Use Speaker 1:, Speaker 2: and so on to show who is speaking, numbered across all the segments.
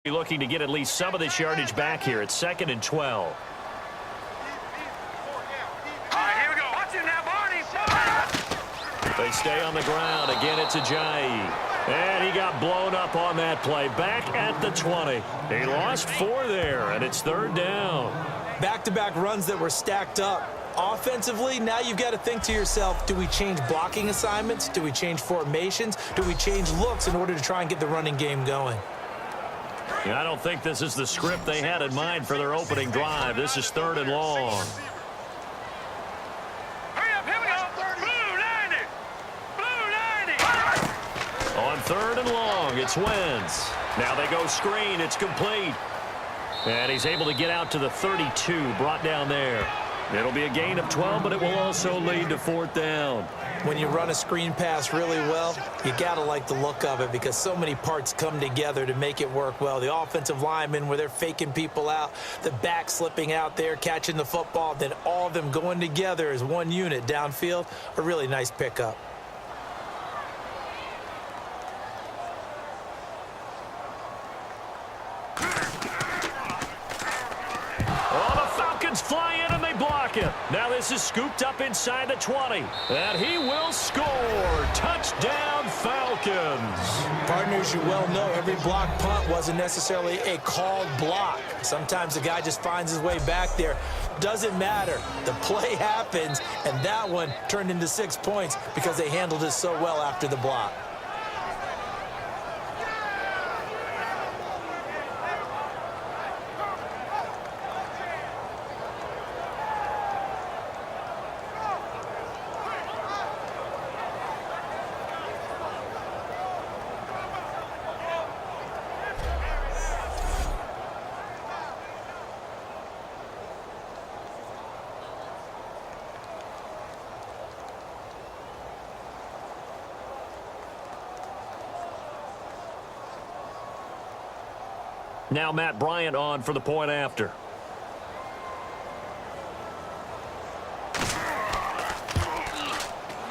Speaker 1: Looking to get at least some of this yardage back here. It's 2nd and 12.
Speaker 2: All right, here we go. Watch it now, Barney.
Speaker 1: They stay on the ground. Again, it's Ajayi. And he got blown up on that play. Back at the 20. He lost 4 there, and it's 3rd down.
Speaker 3: Back-to-back runs that were stacked up. Offensively, now you've got to think to yourself, do we change blocking assignments? Do we change formations? Do we change looks in order to try and get the running game going?
Speaker 1: I don't think this is the script they had in mind for their opening drive. This is 3rd and long.
Speaker 2: Hurry up, here we go. Blue 90. Blue 90.
Speaker 1: On 3rd and long, it's Wentz. Now they go screen. It's complete. And he's able to get out to the 32, brought down there. It'll be a gain of 12, but it will also lead to 4th down.
Speaker 3: When you run a screen pass really well, you got to like the look of it because so many parts come together to make it work well. The offensive linemen, where they're faking people out, the back slipping out there, catching the football, then all of them going together as one unit downfield, a really nice pickup.
Speaker 1: Fly in and they block it. Now this is scooped up inside the 20. And he will score. Touchdown, Falcons.
Speaker 3: Partners, you well know every block punt wasn't necessarily a called block. Sometimes the guy just finds his way back there. Doesn't matter. The play happens, and that one turned into 6 points because they handled it so well after the block.
Speaker 1: Now Matt Bryant on for the point after.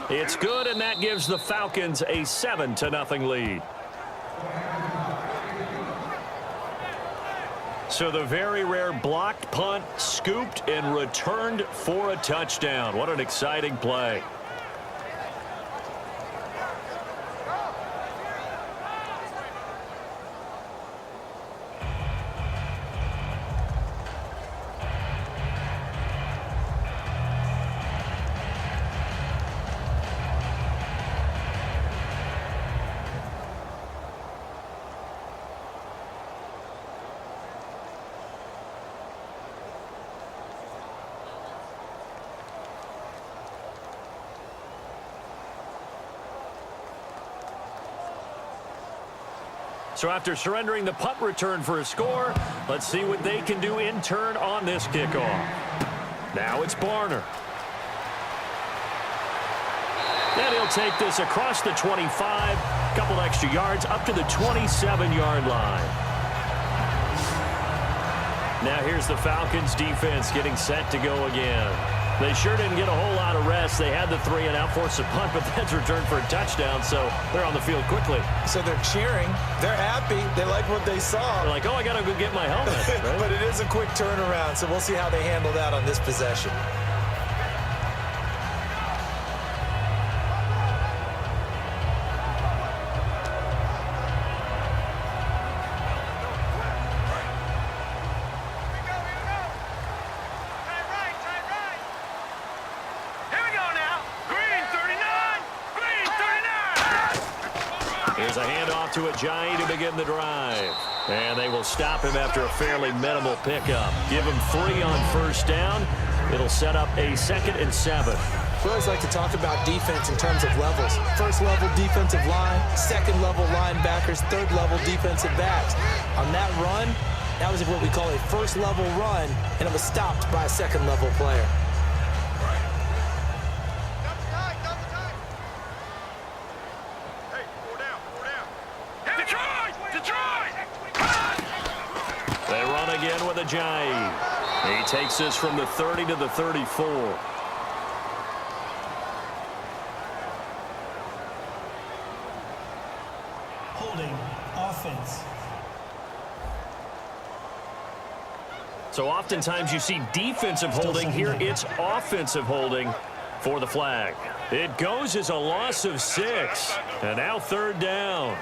Speaker 1: It's good, and that gives the Falcons a 7-0 lead. So the very rare blocked punt, scooped and returned for a touchdown. What an exciting play. So after surrendering the punt return for a score, let's see what they can do in turn on this kickoff. Now it's Barner. And he'll take this across the 25, couple extra yards up to the 27-yard line. Now here's the Falcons defense getting set to go again. They sure didn't get a whole lot of rest. They had the 3 and out, forced a punt, but that's returned for a touchdown, so they're on the field quickly.
Speaker 3: So they're cheering. They're happy. They like what they saw.
Speaker 1: They're like, oh, I got to go get my helmet. Right?
Speaker 3: But it is a quick turnaround, so we'll see how they handle that on this possession.
Speaker 1: Here's a handoff to Ajayi to begin the drive. And they will stop him after a fairly minimal pickup. Give him 3 on 1st down. It'll set up a 2nd and 7.
Speaker 3: We always like to talk about defense in terms of levels. 1st level defensive line, 2nd level linebackers, 3rd level defensive backs. On that run, that was what we call a 1st level run, and it was stopped by a 2nd level player.
Speaker 1: Again with Ajayi. He takes this from the 30 to the 34.
Speaker 4: Holding offense.
Speaker 1: So oftentimes you see defensive holding. Here it's offensive holding for the flag. It goes as a loss of 6. And now third down.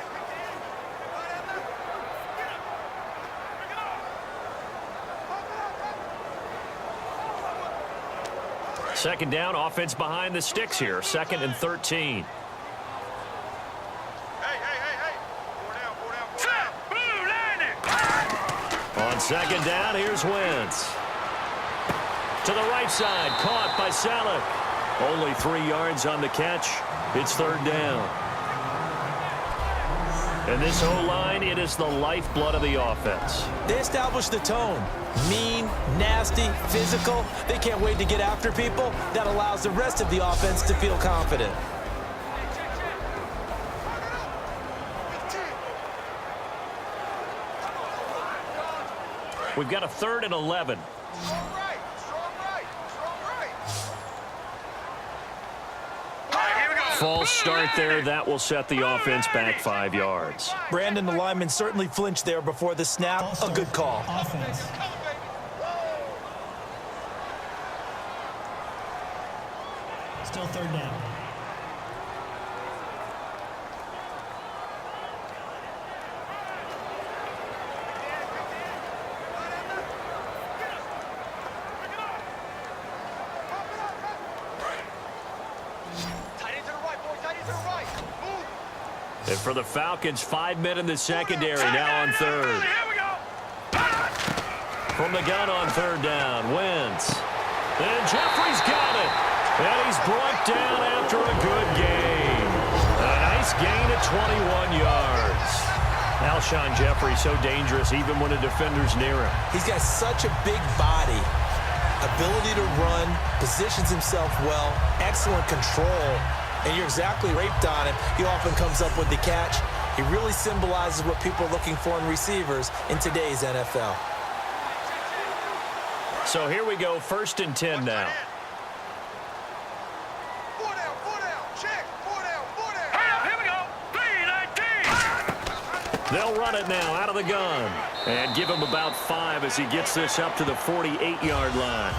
Speaker 1: Second down, offense behind the sticks here. 2nd and 13. On second down, here's Wentz. To the right side, caught by Salek. Only 3 yards on the catch. It's third down. And this O-line, it is the lifeblood of the offense.
Speaker 3: They establish the tone. Mean, nasty, physical. They can't wait to get after people. That allows the rest of the offense to feel confident.
Speaker 1: We've got a 3rd and 11. False start there. That will set the offense back 5 yards.
Speaker 3: Brandon, the lineman, certainly flinched there before the snap. A good call.
Speaker 4: Offense. Still third down.
Speaker 1: And for the Falcons, 5 men in the secondary, now on third. From the gun on third down, Wentz. And Jeffrey's got it. And he's brought down after a good gain. A nice gain at 21 yards. Alshon Jeffrey so dangerous even when a defender's near him.
Speaker 3: He's got such a big body. Ability to run, positions himself well, excellent control. And you're exactly raped on him. He often comes up with the catch. He really symbolizes what people are looking for in receivers in today's NFL.
Speaker 1: So here we go, 1st and 10 now. They'll run it now out of the gun. And give him about 5 as he gets this up to the 48-yard line.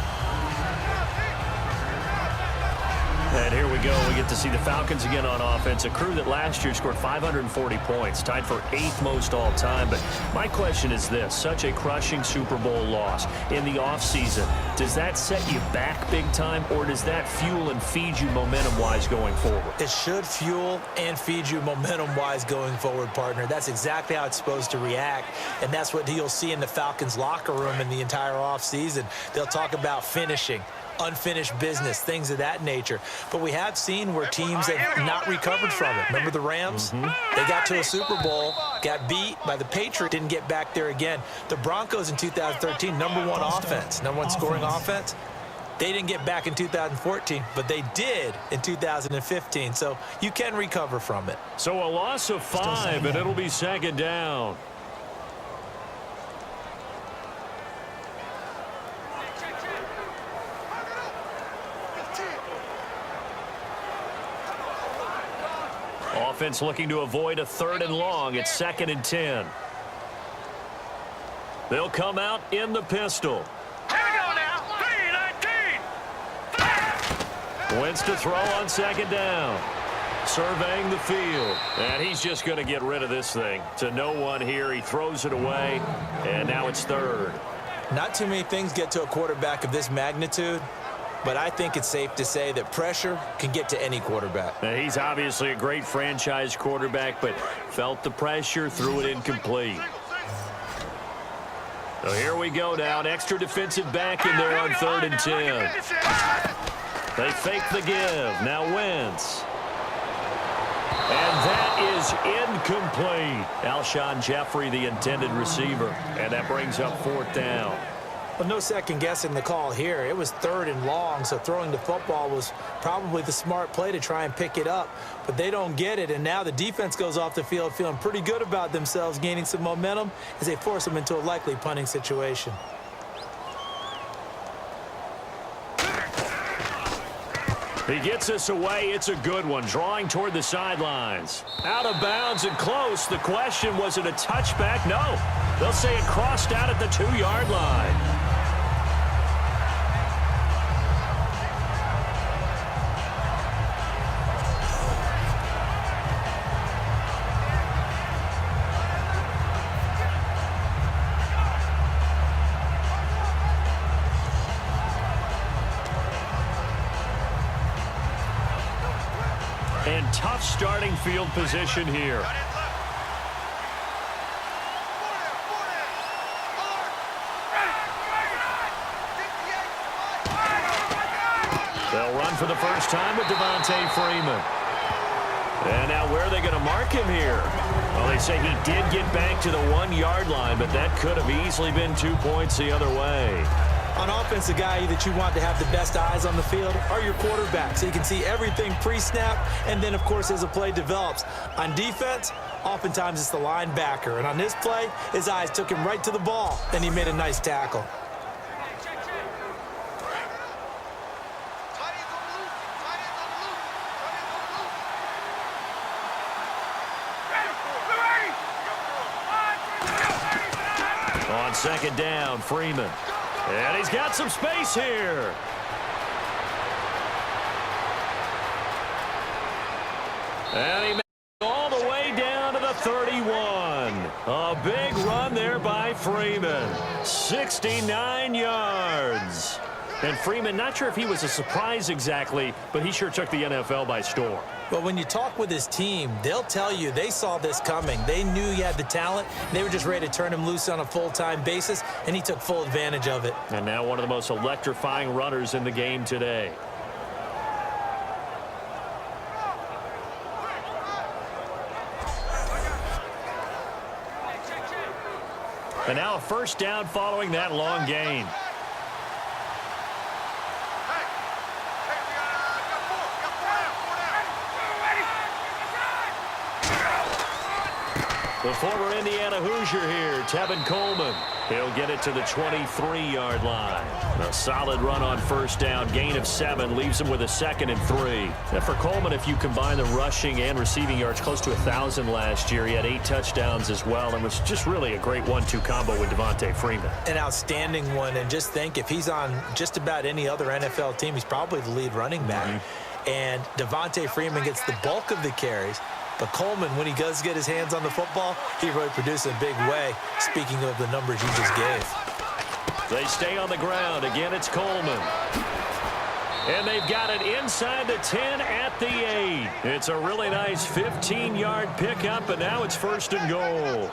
Speaker 1: And here we go. We get to see the Falcons again on offense, a crew that last year scored 540 points, tied for 8th most all time. But my question is this, such a crushing Super Bowl loss in the offseason, does that set you back big time, or does that fuel and feed you momentum-wise going forward?
Speaker 3: It should fuel and feed you momentum-wise going forward, partner. That's exactly how it's supposed to react, and that's what you'll see in the Falcons locker room in the entire offseason. They'll talk about finishing, unfinished business, things of that nature. But we have seen where teams have not recovered from it. Remember the Rams? They got to a Super Bowl, got beat by the Patriots, didn't get back there again. The Broncos in 2013, number 1 offense, number 1 scoring offense. They didn't get back in 2014, but they did in 2015. So you can recover from it.
Speaker 1: So a loss of 5, and it'll be 2nd down. Offense looking to avoid a 3rd and long. It's 2nd and 10. They'll come out in the pistol.
Speaker 2: Here we go now. 3-19.
Speaker 1: Wentz to throw on 2nd down. Surveying the field. And he's just going to get rid of this thing. To no one here. He throws it away. And now it's 3rd.
Speaker 3: Not too many things get to a quarterback of this magnitude. But I think it's safe to say that pressure can get to any quarterback.
Speaker 1: Now, he's obviously a great franchise quarterback, but felt the pressure, threw it incomplete. So here we go now. An extra defensive back in there on 3rd and 10. They fake the give. Now Wentz. And that is incomplete. Alshon Jeffrey, the intended receiver. And that brings up 4th down.
Speaker 3: Well, no second guessing the call here. It was 3rd and long, so throwing the football was probably the smart play to try and pick it up. But they don't get it, and now the defense goes off the field feeling pretty good about themselves, gaining some momentum as they force them into a likely punting situation.
Speaker 1: He gets this away. It's a good one. Drawing toward the sidelines. Out of bounds and close. The question, was it a touchback? No. They'll say it crossed out at the 2-yard line. tough starting field position here. They'll run for the first time with Devontae Freeman. And now where are they going to mark him here? Well, they say he did get back to the 1-yard line, but that could have easily been 2 points the other way.
Speaker 3: On offense, the guy that you want to have the best eyes on the field are your quarterbacks, so you can see everything pre-snap, and then, of course, as the play develops. On defense, oftentimes it's the linebacker, and on this play, his eyes took him right to the ball, and he made a nice tackle.
Speaker 1: On second down, Freeman. And he's got some space here. And he made it all the way down to the 31. A big run there by Freeman. 69 yards. And Freeman, not sure if he was a surprise exactly, but he sure took the NFL by storm.
Speaker 3: But when you talk with his team, they'll tell you they saw this coming. They knew he had the talent. They were just ready to turn him loose on a full-time basis, and he took full advantage of it.
Speaker 1: And now one of the most electrifying runners in the game today. And now a first down following that long gain. The former Indiana Hoosier here, Tevin Coleman. He'll get it to the 23-yard line. A solid run on first down. Gain of 7 leaves him with a 2nd and 3. And for Coleman, if you combine the rushing and receiving yards, close to 1,000 last year. He had 8 touchdowns as well and was just really a great 1-2 combo with Devontae Freeman. An
Speaker 3: outstanding one. And just think, if he's on just about any other NFL team, he's probably the lead running back. And Devontae Freeman gets the bulk of the carries. But Coleman, when he does get his hands on the football, he really produces a big way, speaking of the numbers you just gave.
Speaker 1: They stay on the ground. Again, it's Coleman. And they've got it inside the 10 at the 8. It's a really nice 15-yard pickup, and now it's 1st and goal.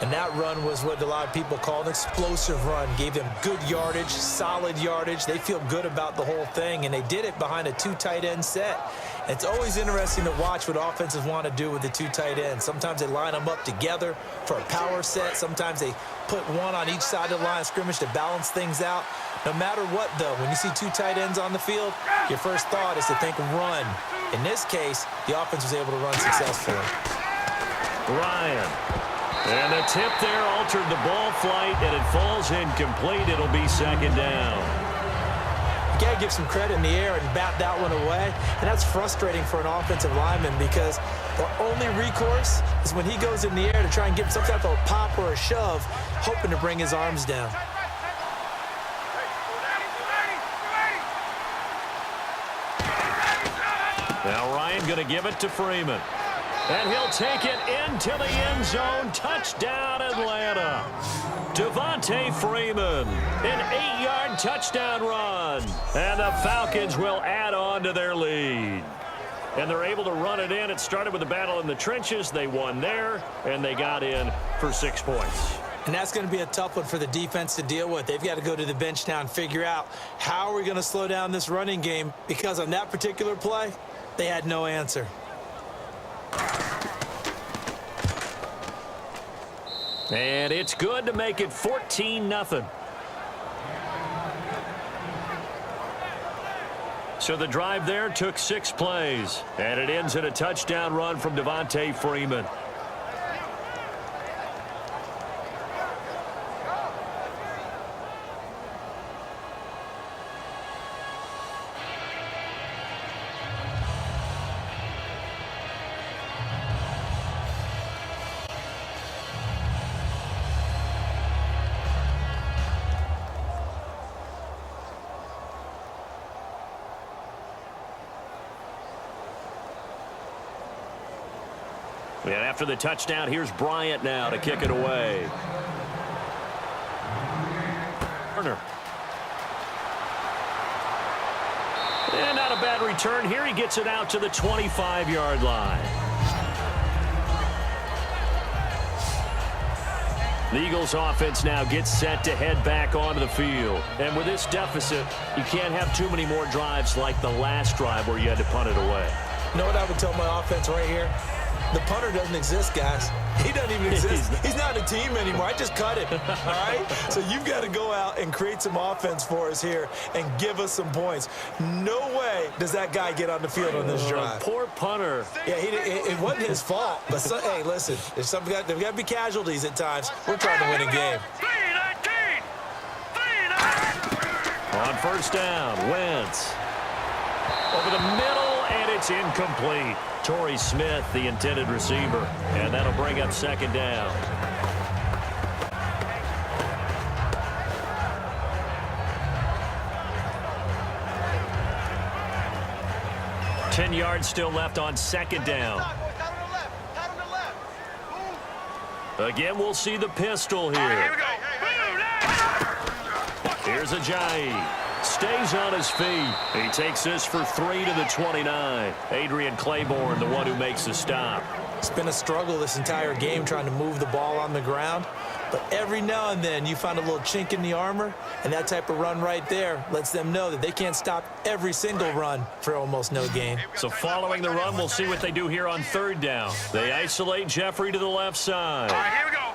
Speaker 3: And that run was what a lot of people call an explosive run. Gave them good yardage, solid yardage. They feel good about the whole thing, and they did it behind a 2 tight end set. It's always interesting to watch what offenses want to do with the 2 tight ends. Sometimes they line them up together for a power set. Sometimes they put one on each side of the line of scrimmage to balance things out. No matter what, though, when you see 2 tight ends on the field, your first thought is to think run. In this case, the offense was able to run successfully.
Speaker 1: Ryan. And the tip there altered the ball flight, and it falls incomplete. It'll be 2nd down.
Speaker 3: You got to give some credit in the air and bat that one away. And that's frustrating for an offensive lineman because the only recourse is when he goes in the air to try and give some type of a pop or a shove, hoping to bring his arms down.
Speaker 1: Now Ryan going to give it to Freeman. And he'll take it into the end zone. Touchdown, Atlanta. Devontae Freeman, an 8-yard touchdown run. And the Falcons will add on to their lead. And they're able to run it in. It started with a battle in the trenches. They won there, and they got in for 6 points.
Speaker 3: And that's going to be a tough one for the defense to deal with. They've got to go to the bench now and figure out how are we going to slow down this running game, because on that particular play, they had no answer.
Speaker 1: And it's good to make it 14-0. So the drive there took 6 plays, and it ends in a touchdown run from Devontae Freeman. And after the touchdown, here's Bryant now to kick it away. Turner. And not a bad return here. He gets it out to the 25-yard line. The Eagles offense now gets set to head back onto the field. And with this deficit, you can't have too many more drives like the last drive where you had to punt it away.
Speaker 3: You know what I would tell my offense right here? The punter doesn't exist, guys. He doesn't even exist. He's not a team anymore. I just cut him, all right? So you've got to go out and create some offense for us here and give us some points. No way does that guy get on the field on this drive.
Speaker 1: Poor punter.
Speaker 3: Yeah, it wasn't his fault. But, hey, listen, there's got to be casualties at times. We're trying to win a game.
Speaker 2: 3-19.
Speaker 1: On first down, Wentz. Over the middle, and it's incomplete. Torrey Smith, the intended receiver, and that'll bring up second down. Ten yards still left on second down. Again, we'll see the pistol here.
Speaker 2: Here we go.
Speaker 1: Here's Ajayi. Stays on his feet. He takes this for 3 to the 29. Adrian Claiborne, the one who makes the stop.
Speaker 3: It's been a struggle this entire game trying to move the ball on the ground. But every now and then you find a little chink in the armor, and that type of run right there lets them know that they can't stop every single run for almost no gain.
Speaker 1: So following the run, we'll see what they do here on third down. They isolate Jeffrey to the left side.
Speaker 2: All right, here we go.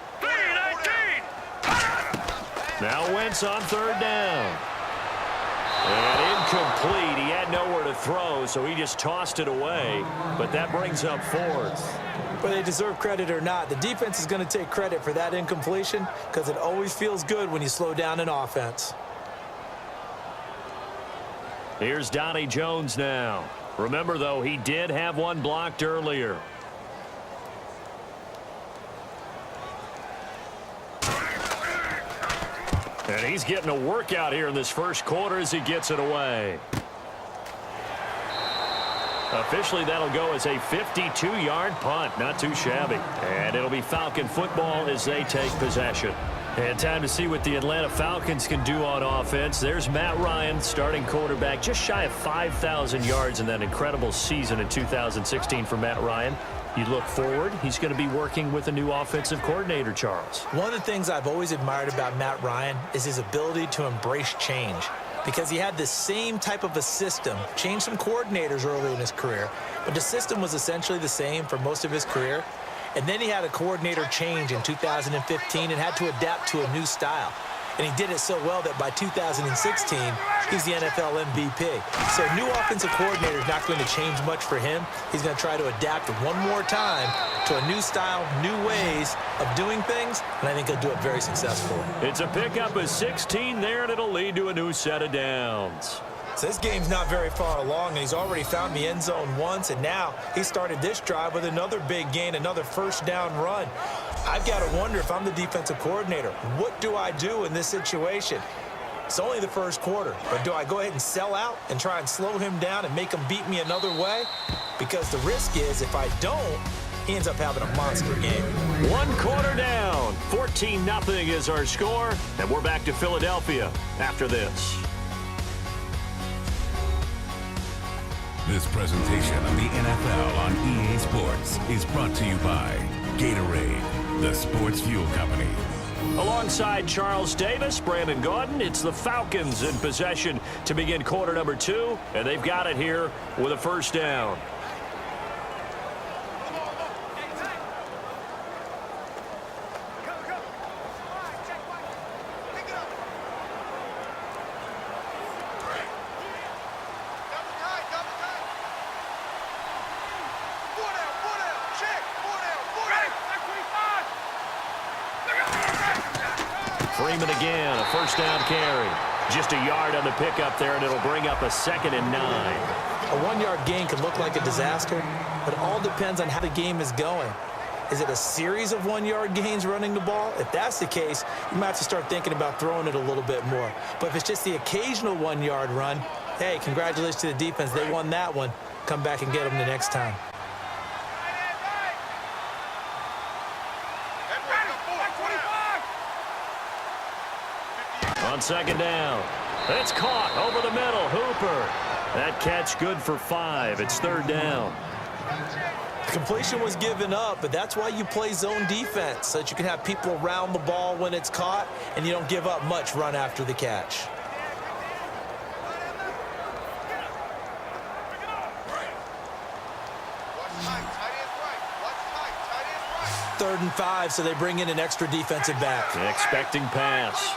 Speaker 2: 3-19.
Speaker 1: Now Wentz on third down. And incomplete. He had nowhere to throw, so he just tossed it away. But that brings up fourth.
Speaker 3: Whether they deserve credit or not, the defense is going to take credit for that incompletion because it always feels good when you slow down an offense.
Speaker 1: Here's Donnie Jones now. Remember, though, he did have one blocked earlier. And he's getting a workout here in this first quarter as he gets it away. Officially, that'll go as a 52-yard punt. Not too shabby. And it'll be Falcon football as they take possession. And time to see what the Atlanta Falcons can do on offense. There's Matt Ryan, starting quarterback, just shy of 5,000 yards in that incredible season in 2016 for Matt Ryan. You look forward, he's going to be working with a new offensive coordinator, Charles.
Speaker 3: One of the things I've always admired about Matt Ryan is his ability to embrace change, because he had the same type of a system, changed some coordinators early in his career, but the system was essentially the same for most of his career. And then he had a coordinator change in 2015 and had to adapt to a new style. And he did it so well that by 2016, he's the NFL MVP. So a new offensive coordinator is not going to change much for him. He's going to try to adapt one more time to a new style, new ways of doing things, and I think he'll do it very successfully.
Speaker 1: It's a pickup of 16 there, and it'll lead to a new set of downs.
Speaker 3: So this game's not very far along, and he's already found the end zone once, and now he started this drive with another big gain, another first down run. I've got to wonder, if I'm the defensive coordinator, what do I do in this situation? It's only the first quarter, but do I go ahead and sell out and try and slow him down and make him beat me another way? Because the risk is, if I don't, he ends up having a monster game.
Speaker 1: 1 quarter down. 14-0 is our score, and we're back to Philadelphia after this.
Speaker 5: This presentation of the NFL on EA Sports is brought to you by Gatorade, the sports fuel company.
Speaker 1: Alongside Charles Davis, Brandon Gaudin, it's the Falcons in possession to begin quarter number 2, and they've got it here with a first down. Freeman again, a first down carry. Just a yard on the pickup there, and it'll bring up a 2nd and 9.
Speaker 3: A 1-yard gain can look like a disaster, but it all depends on how the game is going. Is it a series of 1-yard gains running the ball? If that's the case, you might have to start thinking about throwing it a little bit more. But if it's just the occasional 1-yard run, hey, congratulations to the defense. They won that one. Come back and get them the next time.
Speaker 1: On second down, it's caught over the middle. Hooper That catch good for 5. It's 3rd down.
Speaker 3: Completion was given up, but that's why you play zone defense, so that you can have people around the ball when it's caught, and you don't give up much run after the catch. Third and 5, so they bring in an extra defensive back.
Speaker 1: Expecting pass.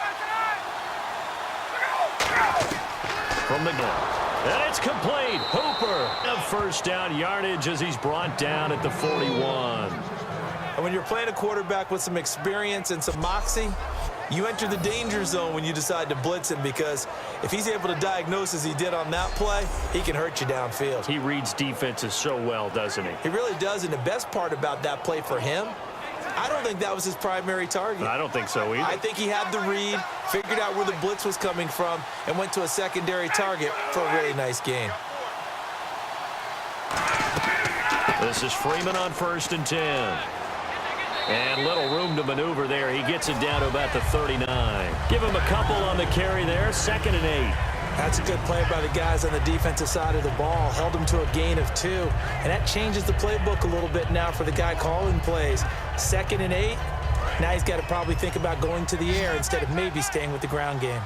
Speaker 1: From the gun. And it's complete. Hooper. A first down yardage as he's brought down at the 41.
Speaker 3: And when you're playing a quarterback with some experience and some moxie, you enter the danger zone when you decide to blitz him, because if he's able to diagnose as he did on that play, he can hurt you downfield.
Speaker 1: He reads defenses so well, doesn't he?
Speaker 3: He really does, and the best part about that play for him, I don't think that was his primary target.
Speaker 1: I don't think so either.
Speaker 3: I think he had the read, figured out where the blitz was coming from, and went to a secondary target for a really nice gain.
Speaker 1: This is Freeman on 1st and 10. And little room to maneuver there. He gets it down to about the 39. Give him a couple on the carry there. 2nd and 8.
Speaker 3: That's a good play by the guys on the defensive side of the ball. Held him to a gain of 2. And that changes the playbook a little bit now for the guy calling plays. 2nd and 8. Now he's got to probably think about going to the air instead of maybe staying with the ground game.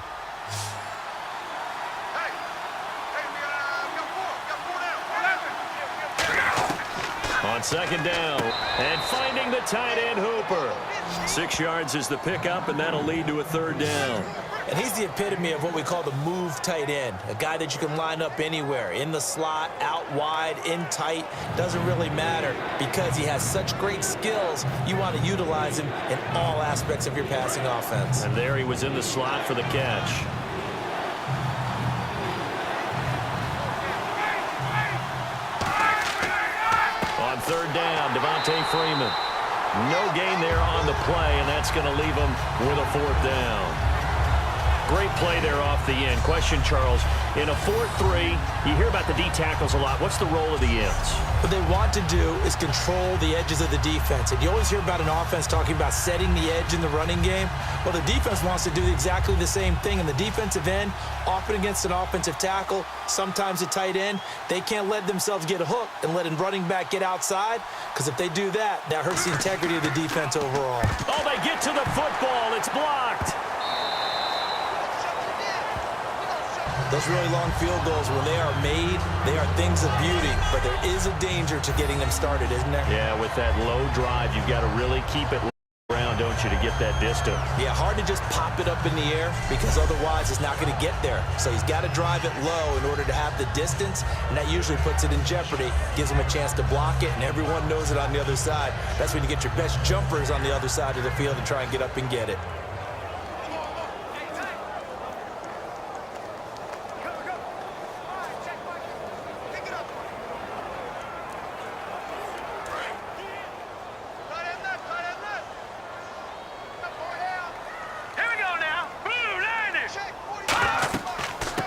Speaker 1: On 2nd down, and finding the tight end, Hooper. 6 yards is the pickup, and that'll lead to a 3rd down.
Speaker 3: And he's the epitome of what we call the move tight end, a guy that you can line up anywhere, in the slot, out wide, in tight, doesn't really matter, because he has such great skills. You want to utilize him in all aspects of your passing offense.
Speaker 1: And there he was in the slot for the catch. On 3rd down, Devontae Freeman. No gain there on the play, and that's going to leave him with a 4th down. Great play there off the end. Question, Charles, in a 4-3, you hear about the D tackles a lot. What's the role of the ends?
Speaker 3: What they want to do is control the edges of the defense. And you always hear about an offense talking about setting the edge in the running game. Well, the defense wants to do exactly the same thing. And the defensive end, often against an offensive tackle, sometimes a tight end, they can't let themselves get hooked and let a running back get outside, because if they do that, that hurts the integrity of the defense overall.
Speaker 1: Oh, they get to the football. It's blocked.
Speaker 3: Those really long field goals, when they are made, they are things of beauty, but there is a danger to getting them started, isn't there?
Speaker 1: Yeah, with that low drive, you've got to really keep it around, don't you, to get that distance.
Speaker 3: Yeah, hard to just pop it up in the air, because otherwise it's not going to get there. So he's got to drive it low in order to have the distance, and that usually puts it in jeopardy, gives him a chance to block it, and everyone knows it on the other side. That's when you get your best jumpers on the other side of the field to try and get up and get it.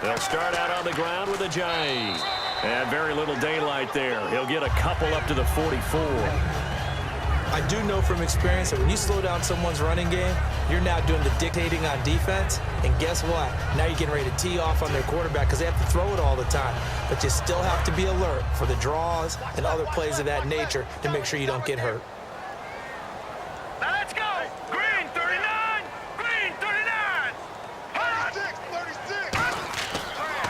Speaker 1: They'll start out on the ground with a Ajayi. And very little daylight there. He'll get a couple up to the 44.
Speaker 3: I do know from experience that when you slow down someone's running game, you're now doing the dictating on defense. And guess what? Now you're getting ready to tee off on their quarterback because they have to throw it all the time. But you still have to be alert for the draws and other plays of that nature to make sure you don't get hurt.
Speaker 2: Now let's go. Green 39. Green 39. 36.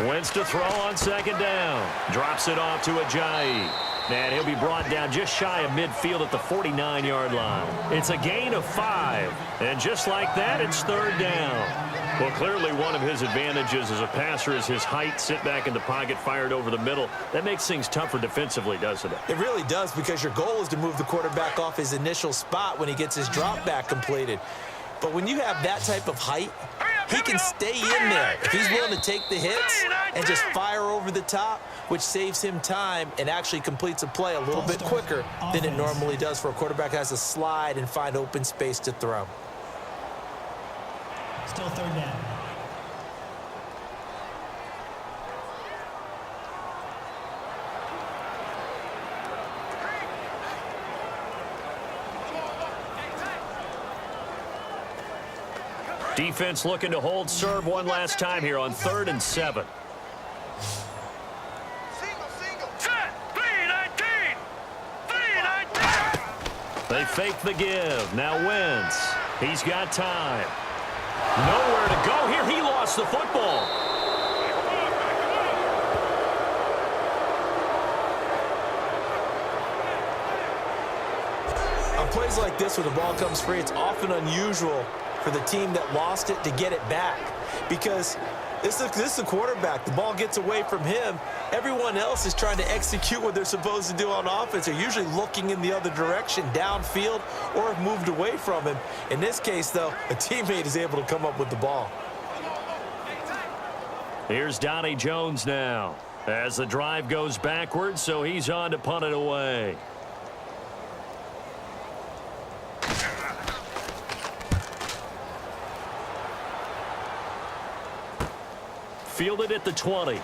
Speaker 1: Wentz to throw on 2nd down. Drops it off to Ajayi. And he'll be brought down just shy of midfield at the 49-yard line. It's a gain of 5. And just like that, it's 3rd down. Well, clearly one of his advantages as a passer is his height. Sit back in the pocket, fired over the middle. That makes things tougher defensively, doesn't it?
Speaker 3: It really does, because your goal is to move the quarterback off his initial spot when he gets his drop back completed. But when you have that type of height, he can stay in there if he's willing to take the hits and just fire over the top, which saves him time and actually completes a play a little bit quicker than it normally does for a quarterback who has to slide and find open space to throw.
Speaker 4: Still 3rd down.
Speaker 1: Defense looking to hold serve one last time here on 3rd and 7. They fake the give. Now Wentz. He's got time. Nowhere to go here. He lost the football.
Speaker 3: On plays like this where the ball comes free, it's often unusual for the team that lost it to get it back because this is a quarterback. The ball gets away from him. Everyone else is trying to execute what they're supposed to do on offense. They're usually looking in the other direction, downfield, or have moved away from him. In this case, though, a teammate is able to come up with the ball.
Speaker 1: Here's Donnie Jones now as the drive goes backwards, so he's on to punt it away. Fielded at the 20.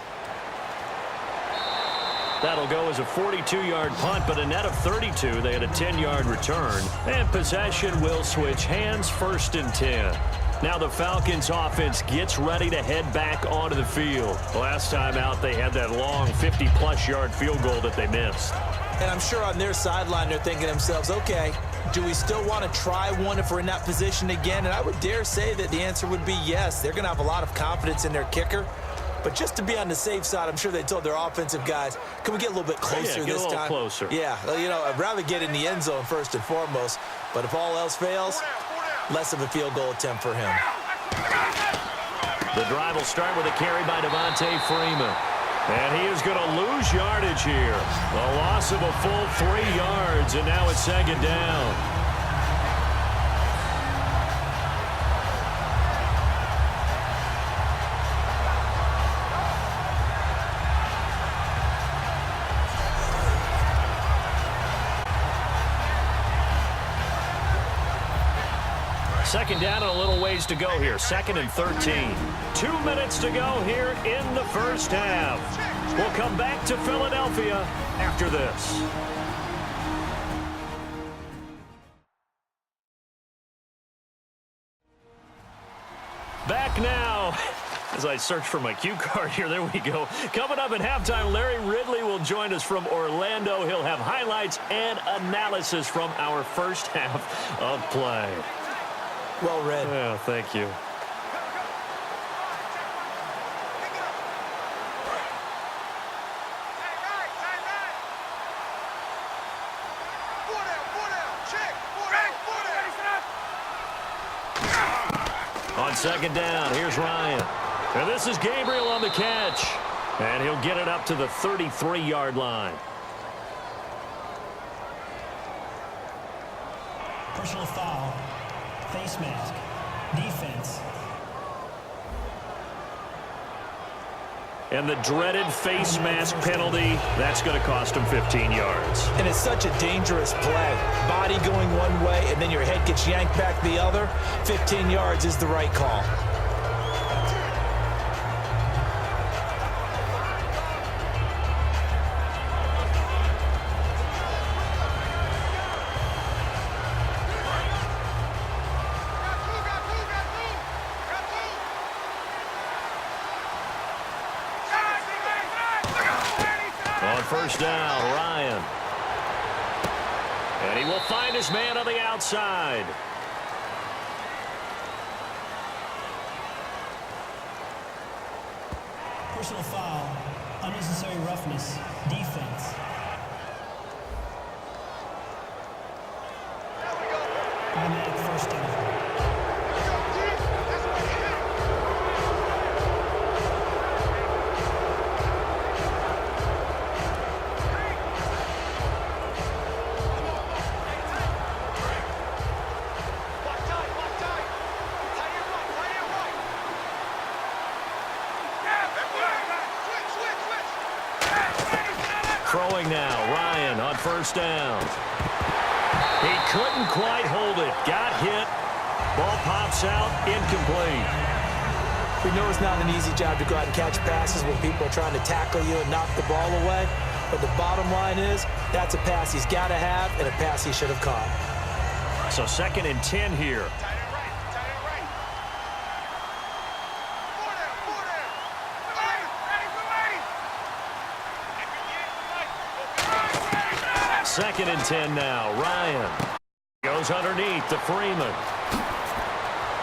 Speaker 1: That'll go as a 42-yard punt, but a net of 32. They had a 10-yard return. And possession will switch hands, 1st and 10. Now the Falcons offense gets ready to head back onto the field. Last time out, they had that long 50-plus yard field goal that they missed.
Speaker 3: And I'm sure on their sideline, they're thinking to themselves, okay, do we still want to try one if we're in that position again? And I would dare say that the answer would be yes. They're going to have a lot of confidence in their kicker. But just to be on the safe side, I'm sure they told their offensive guys, can we get a little bit closer this time?
Speaker 1: Get a little closer.
Speaker 3: Yeah, you know, I'd rather get in the end zone first and foremost. But if all else fails, less of a field goal attempt for him.
Speaker 1: The drive will start with a carry by Devontae Freeman. And he is going to lose yardage here. A loss of a full 3 yards, and now it's 2nd down. Second down and a little ways to go here. 2nd and 13. 2 minutes to go here in the first half. We'll come back to Philadelphia after this. Back now. As I search for my cue card here, there we go. Coming up at halftime, Larry Ridley will join us from Orlando. He'll have highlights and analysis from our first half of play.
Speaker 3: Well read.
Speaker 1: Yeah, thank you. On 2nd down, here's Ryan. And this is Gabriel on the catch. And he'll get it up to the 33-yard line.
Speaker 4: Personal foul. Face mask. Defense.
Speaker 1: And the dreaded face mask penalty, that's going to cost him 15 yards.
Speaker 3: And it's such a dangerous play. Body going one way, and then your head gets yanked back the other. 15 yards is the right call.
Speaker 1: On 1st down, Ryan. And he will find his man on the outside.
Speaker 4: Personal foul. Unnecessary roughness. Defense. Automatic 1st down.
Speaker 1: Throwing now, Ryan on 1st down. He couldn't quite hold it. Got hit. Ball pops out, incomplete.
Speaker 3: We know it's not an easy job to go out and catch passes when people are trying to tackle you and knock the ball away. But the bottom line is, that's a pass he's got to have and a pass he should have caught.
Speaker 1: So 2nd and 10 here. Second and 10 now. Ryan. goes underneath to Freeman.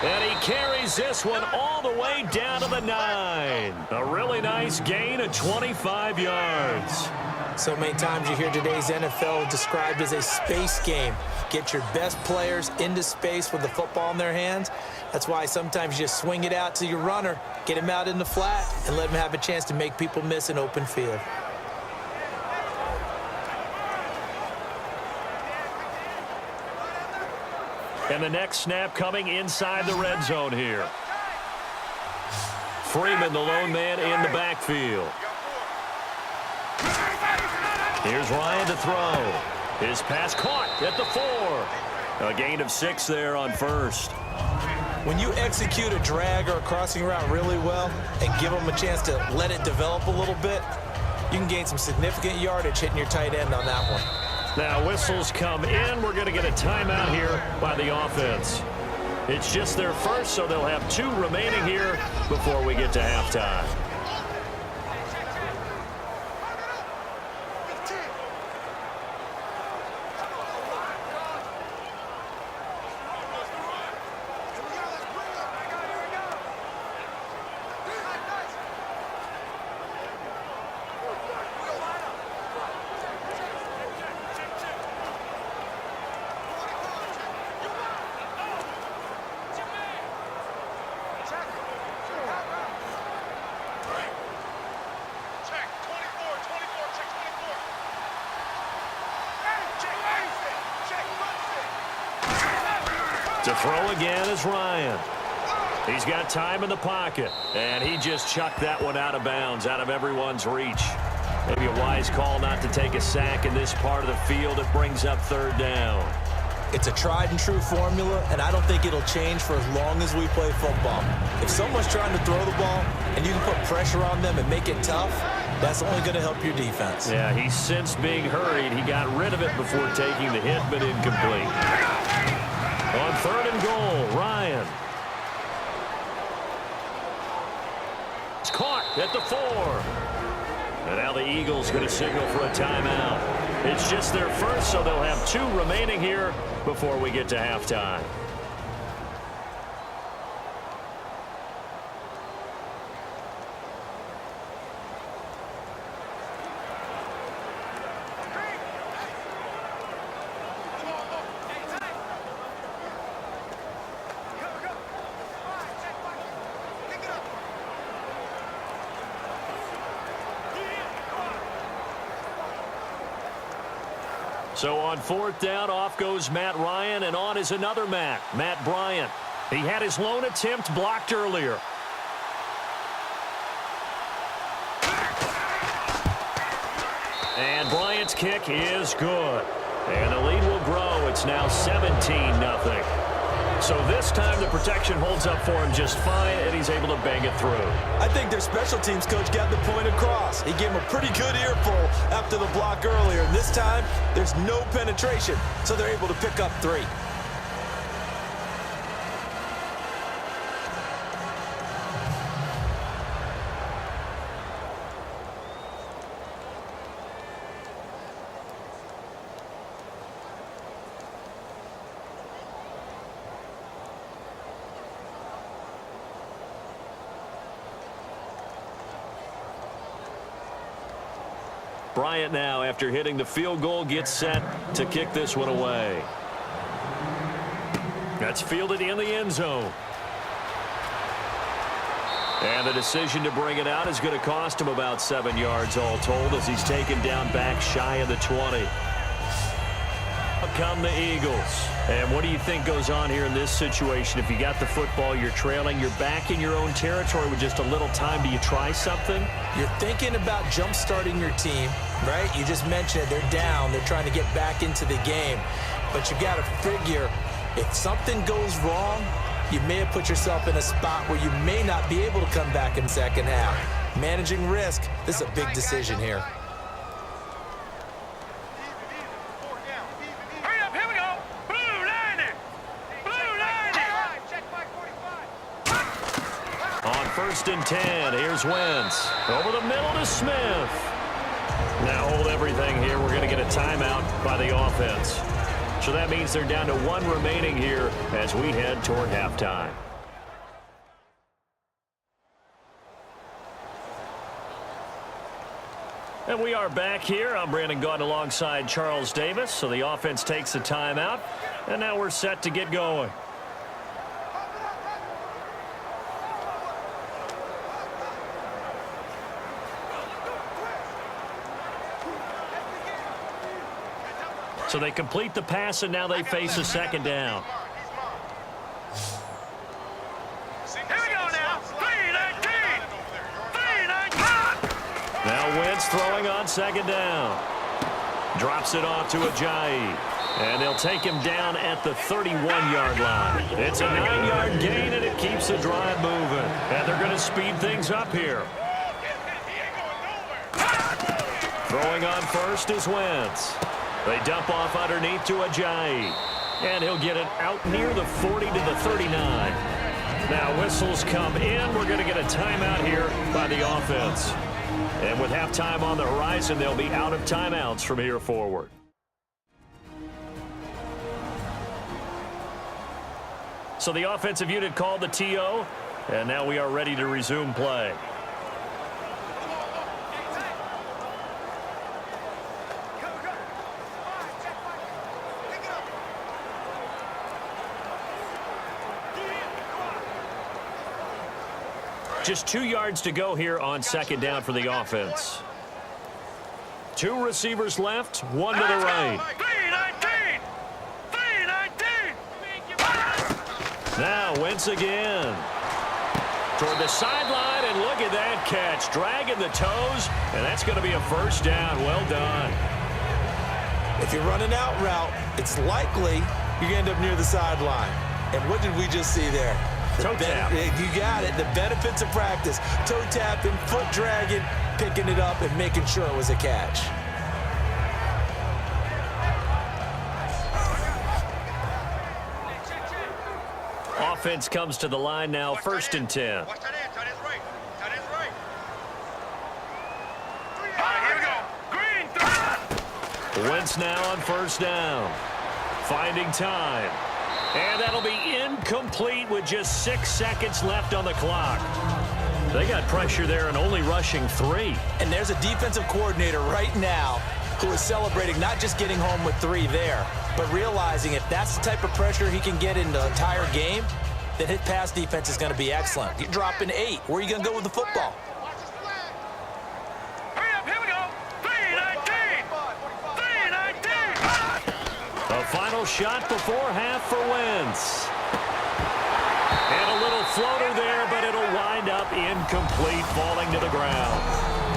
Speaker 1: And he carries this one all the way down to the 9. A really nice gain of 25 yards.
Speaker 3: So many times you hear today's NFL described as a space game. Get your best players into space with the football in their hands. That's why sometimes you just swing it out to your runner, get him out in the flat, and let him have a chance to make people miss an open field.
Speaker 1: And the next snap coming inside the red zone here. Freeman, the lone man in the backfield. Here's Ryan to throw. His pass caught at the 4. A gain of 6 there on first.
Speaker 3: When you execute a drag or a crossing route really well and give them a chance to let it develop a little bit, you can gain some significant yardage hitting your tight end on that one.
Speaker 1: Now whistles come in. We're going to get a timeout here by the offense. It's just their first, so they'll have 2 remaining here before we get to halftime. To throw again is Ryan. He's got time in the pocket, and he just chucked that one out of bounds, out of everyone's reach. Maybe a wise call not to take a sack in this part of the field. It brings up 3rd down.
Speaker 3: It's a tried and true formula, and I don't think it'll change for as long as we play football. If someone's trying to throw the ball and you can put pressure on them and make it tough, that's only going to help your defense.
Speaker 1: Yeah, he sensed being hurried. He got rid of it before taking the hit, but incomplete. On 3rd and goal, Ryan. It's caught at the 4. And now the Eagles going to signal for a timeout. It's just their first, so they'll have 2 remaining here before we get to halftime. So on 4th down, off goes Matt Ryan, and on is another Matt Bryant. He had his lone attempt blocked earlier. And Bryant's kick is good. And the lead will grow. It's now 17-0. So this time the protection holds up for him just fine, and he's able to bang it through.
Speaker 3: I think their special teams coach got the point across. He gave him a pretty good earful after the block earlier. And this time, there's no penetration, so they're able to pick up 3.
Speaker 1: Bryant now, after hitting the field goal, gets set to kick this one away. That's fielded in the end zone. And the decision to bring it out is going to cost him about 7 yards all told, as he's taken down back shy of the 20. Come the Eagles. And what do you think goes on here in this situation? If you got the football, you're trailing, you're back in your own territory with just a little time. Do you try something?
Speaker 3: You're thinking about jump-starting your team, right? You just mentioned it. They're down. They're trying to get back into the game. But you got to figure, if something goes wrong, you may have put yourself in a spot where you may not be able to come back in the second half. Managing risk, this is a big decision here.
Speaker 1: First and 10. Here's Wentz. Over the middle to Smith. Now hold everything here. We're going to get a timeout by the offense. So that means they're down to 1 remaining here as we head toward halftime. And we are back here. I'm Brandon Gaudin alongside Charles Davis. So the offense takes a timeout, and now we're set to get going. So they complete the pass, and now they face a second down.
Speaker 2: Here we go now. 3-19. 3-19.
Speaker 1: Now Wentz throwing on second down. Drops it off to Ajayi. And they'll take him down at the 31-yard line. It's a 9-yard gain, and it keeps the drive moving. And they're going to speed things up here. Throwing on first is Wentz. They dump off underneath to Ajayi. And he'll get it out near the 40 to the 39. Now whistles come in. We're going to get a timeout here by the offense. And with halftime on the horizon, they'll be out of timeouts from here forward. So the offensive unit called the TO. And now we are ready to resume play. Just 2 yards to go here on second down for the offense. 2 receivers left, 1 to the right.
Speaker 2: 3-19.
Speaker 1: Now Wentz again. Toward the sideline, and look at that catch. Dragging the toes, and that's going to be a first down. Well done.
Speaker 3: If you're running out route, it's likely you're going to end up near the sideline. And what did we just see there?
Speaker 1: Toe tap.
Speaker 3: You got it. The benefits of practice. Toe tapping, foot dragging, picking it up, and making sure it was a catch.
Speaker 1: Offense comes to the line now, 1st and 10.
Speaker 2: Watch that end. Tight end's right. Tight end's right. All right, here we go. Green.
Speaker 1: Wentz now on first down. Finding time. And that'll be incomplete with just 6 seconds left on the clock. They got pressure there and only rushing 3.
Speaker 3: And there's a defensive coordinator right now who is celebrating not just getting home with 3 there, but realizing if that's the type of pressure he can get in the entire game, then his pass defense is going to be excellent. You're dropping 8. Where are you going to go with the football?
Speaker 2: Hurry up. Here we go. 3-19. 3-19.
Speaker 1: A final shot before half for Wentz. And a little floater there, but it'll wind up incomplete, falling to the ground.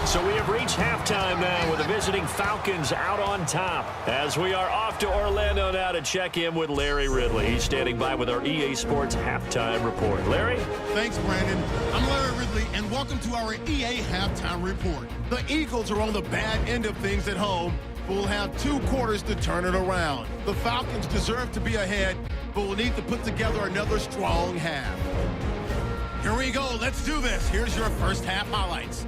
Speaker 1: So we have reached halftime now with the visiting Falcons out on top as we are off to Orlando now to check in with Larry Ridley. He's standing by with our EA Sports halftime report. Larry?
Speaker 6: Thanks, Brandon. I'm Larry Ridley, and welcome to our EA halftime report. The Eagles are on the bad end of things at home, but will have 2 quarters to turn it around. The Falcons deserve to be ahead, but will need to put together another strong half. Here we go. Let's do this. Here's your first half highlights.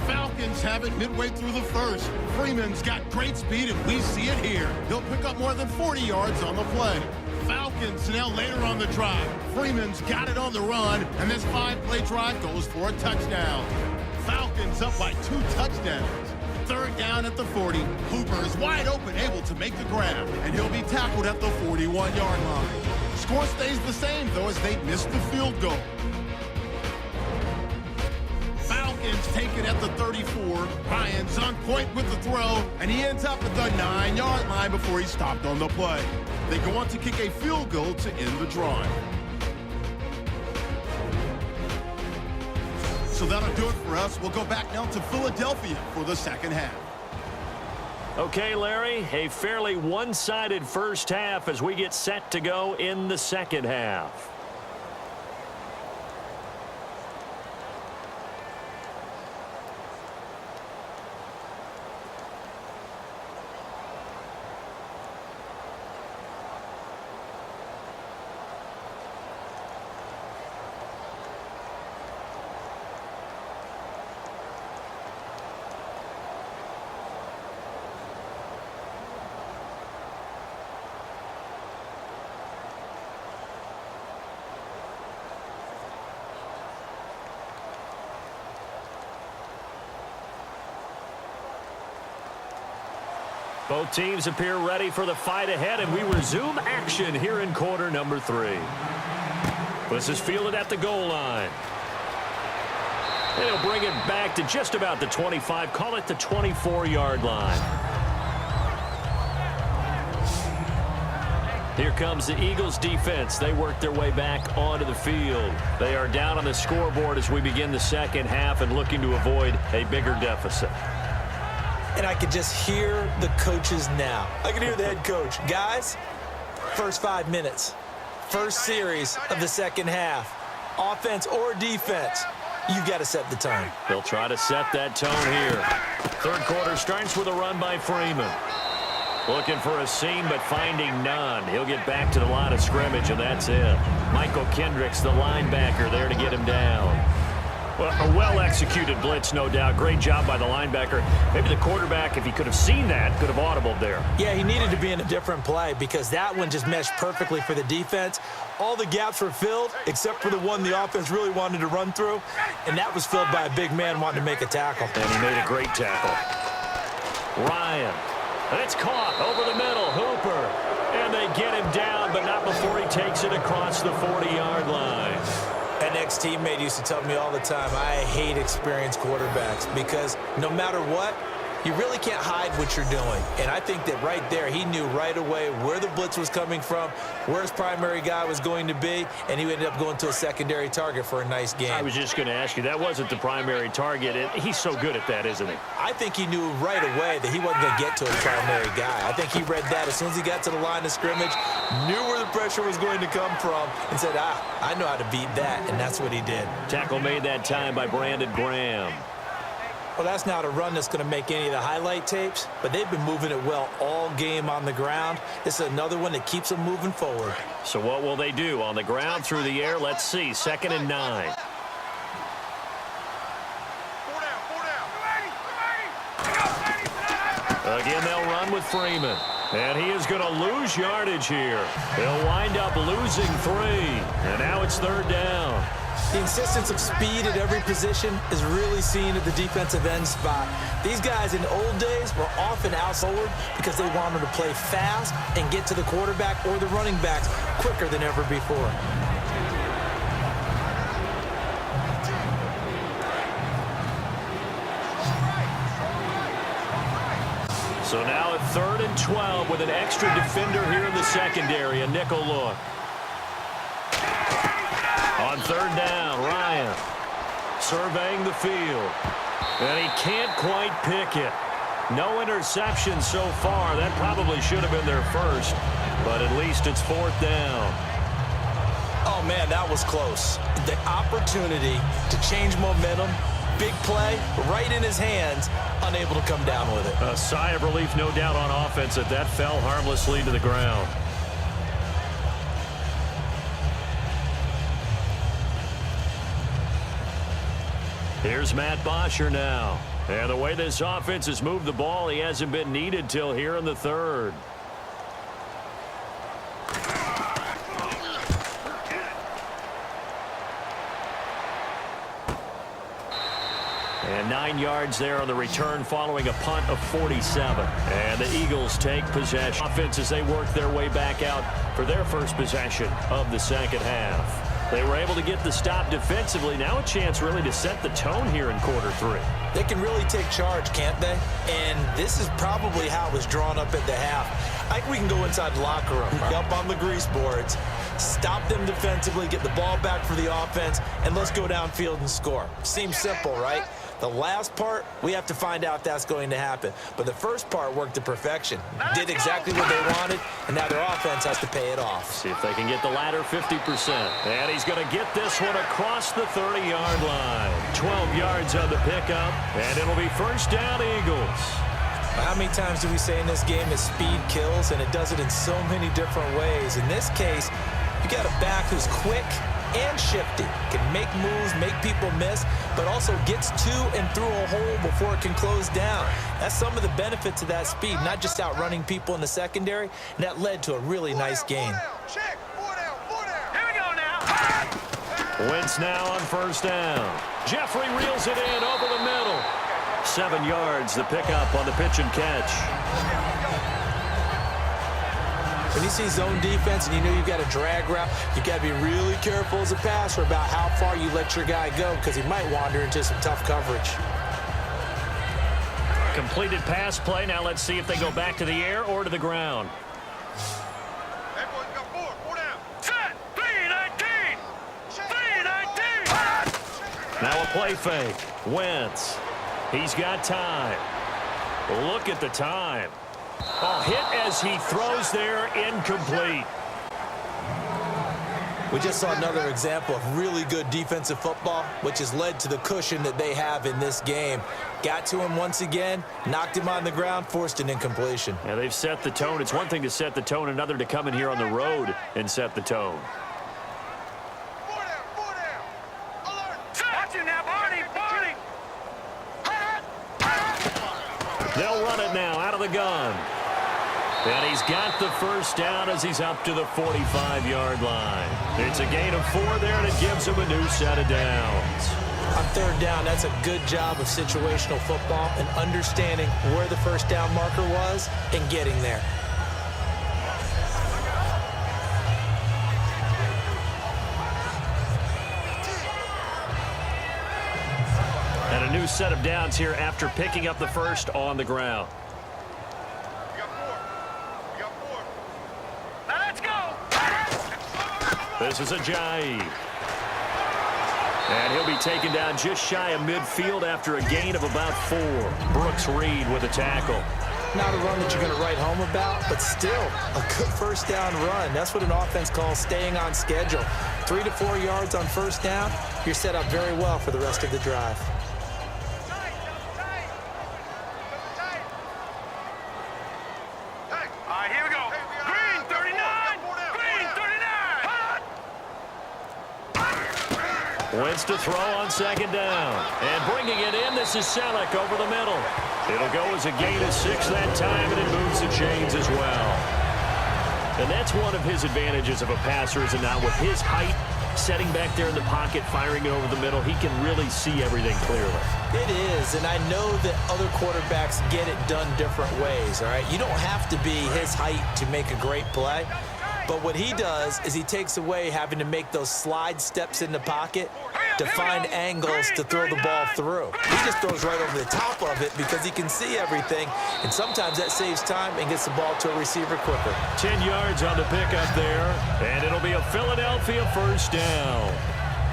Speaker 6: Falcons have it midway through the first. Freeman's got great speed, and we see it here. He'll pick up more than 40 yards on the play. Falcons now later on the drive. Freeman's got it on the run, and this 5-play drive goes for a touchdown. Falcons up by 2 touchdowns. 3rd down at the 40. Hooper is wide open, able to make the grab, and he'll be tackled at the 41-yard line. Score stays the same, though, as they missed the field goal. Falcons take it at the 34. Ryan's on point with the throw, and he ends up at the 9-yard line before he stopped on the play. They go on to kick a field goal to end the drive. So that'll do it for us. We'll go back now to Philadelphia for the second half.
Speaker 1: Okay, Larry, a fairly one-sided first half as we get set to go in the second half. Both teams appear ready for the fight ahead, and we resume action here in quarter number 3. This is fielded at the goal line. And he'll bring it back to just about the 25, call it the 24-yard line. Here comes the Eagles defense. They work their way back onto the field. They are down on the scoreboard as we begin the second half and looking to avoid a bigger deficit.
Speaker 3: And I could just hear the coaches now. I can hear the head coach. Guys, first 5 minutes, first series of the second half, offense or defense, you got to set the tone.
Speaker 1: They'll try to set that tone here. Third quarter starts with a run by Freeman. Looking for a seam, but finding none. He'll get back to the line of scrimmage, and that's it. Michael Kendricks, the linebacker, there to get him down. Well, a well-executed blitz, no doubt. Great job by the linebacker. Maybe the quarterback, if he could have seen that, could have audibled there.
Speaker 3: Yeah, he needed to be in a different play because that one just meshed perfectly for the defense. All the gaps were filled except for the one the offense really wanted to run through, and that was filled by a big man wanting to make a tackle.
Speaker 1: And he made a great tackle. Ryan. And it's caught over the middle. Hooper. And they get him down, but not before he takes it across the 40-yard line.
Speaker 3: An ex-teammate used to tell me all the time, I hate experienced quarterbacks because no matter what, you really can't hide what you're doing. And I think that right there, he knew right away where the blitz was coming from, where his primary guy was going to be, and he ended up going to a secondary target for a nice game.
Speaker 1: I was just going to ask you, that wasn't the primary target. He's so good at that, isn't he?
Speaker 3: I think he knew right away that he wasn't going to get to his primary guy. I think he read that as soon as he got to the line of scrimmage, knew where the pressure was going to come from, and said, I know how to beat that, and that's what he did.
Speaker 1: Tackle made that time by Brandon Graham.
Speaker 3: Well, that's not a run that's going to make any of the highlight tapes, but they've been moving it well all game on the ground. This is another one that keeps them moving forward.
Speaker 1: So what will they do? On the ground, through the air? Let's see. 2nd and 9. Again, they'll run with Freeman. And he is going to lose yardage here. He'll wind up losing 3. And now it's 3rd down.
Speaker 3: The insistence of speed at every position is really seen at the defensive end spot. These guys in the old days were often out forward because they wanted to play fast and get to the quarterback or the running backs quicker than ever before.
Speaker 1: So now at 3rd and 12 with an extra defender here in the secondary, a nickel look. On 3rd down, Ryan surveying the field. And he can't quite pick it. No interception so far. That probably should have been their first, but at least it's 4th down.
Speaker 3: Oh, man, that was close. The opportunity to change momentum, big play, right in his hands, unable to come down with it.
Speaker 1: A sigh of relief, no doubt, on offense that fell harmlessly to the ground. Here's Matt Bosher now. And the way this offense has moved the ball, he hasn't been needed till here in the 3rd. And 9 yards there on the return following a punt of 47. And the Eagles take possession. Offense as they work their way back out for their first possession of the second half. They were able to get the stop defensively. Now a chance really to set the tone here in quarter 3.
Speaker 3: They can really take charge, can't they? And this is probably how it was drawn up at the half. I think we can go inside the locker room, up on the grease boards, stop them defensively, get the ball back for the offense, and let's go downfield and score. Seems simple, right? The last part, we have to find out if that's going to happen. But the first part worked to perfection. Did exactly what they wanted, and now their offense has to pay it off.
Speaker 1: See if they can get the latter 50%. And he's going to get this one across the 30-yard line. 12 yards on the pickup, and it'll be 1st down, Eagles.
Speaker 3: How many times do we say in this game that speed kills, and it does it in so many different ways? In this case, you got a back who's quick and shifty, can make moves, make people miss, but also gets to and through a hole before it can close down. That's some of the benefits of that speed, not just outrunning people in the secondary, and that led to a really nice game.
Speaker 2: Here we go now.
Speaker 1: Wentz now on 1st down. Jeffrey reels it in over the middle. 7 yards, the pickup on the pitch and catch.
Speaker 3: When you see zone defense and you know you've got a drag route, you've got to be really careful as a passer about how far you let your guy go because he might wander into some tough coverage.
Speaker 1: Completed pass play. Now let's see if they go back to the air or to the ground.
Speaker 2: Hey, boys, got four down. Set. 3-19. 3-19.
Speaker 1: Now a play fake. Wentz. He's got time. Look at the time. A hit as he throws there, incomplete.
Speaker 3: We just saw another example of really good defensive football, which has led to the cushion that they have in this game. Got to him once again, knocked him on the ground, forced an incompletion.
Speaker 1: Yeah, they've set the tone. It's one thing to set the tone, another to come in here on the road and set the tone.
Speaker 2: Four down. Alert. Watch it now, Barney.
Speaker 1: They'll run it now out of the gun. And he's got the first down as he's up to the 45-yard line. It's a gain of 4 there, and it gives him a new set of downs.
Speaker 3: On third down, that's a good job of situational football and understanding where the first down marker was and getting there.
Speaker 1: And a new set of downs here after picking up the first on the ground. This is Ajayi. And he'll be taken down just shy of midfield after a gain of about 4. Brooks Reed with a tackle.
Speaker 3: Not a run that you're going to write home about, but still a good first down run. That's what an offense calls staying on schedule. 3 to 4 yards on first down, you're set up very well for the rest of the drive.
Speaker 2: All right, here we go. Green 39. Green 39.
Speaker 1: Wentz to throw on second down. And bringing it in, this is Selleck over the middle. It'll go as a gain of 6 that time, and it moves the chains as well. And that's one of his advantages of a passer, is it not? With his height, setting back there in the pocket, firing it over the middle, he can really see everything clearly.
Speaker 3: It is, and I know that other quarterbacks get it done different ways, all right? You don't have to be his height to make a great play. But what he does is he takes away having to make those slide steps in the pocket to find angles to throw the ball through. He just throws right over the top of it because he can see everything, and sometimes that saves time and gets the ball to a receiver quicker.
Speaker 1: 10 yards on the pickup there, and it'll be a Philadelphia first down.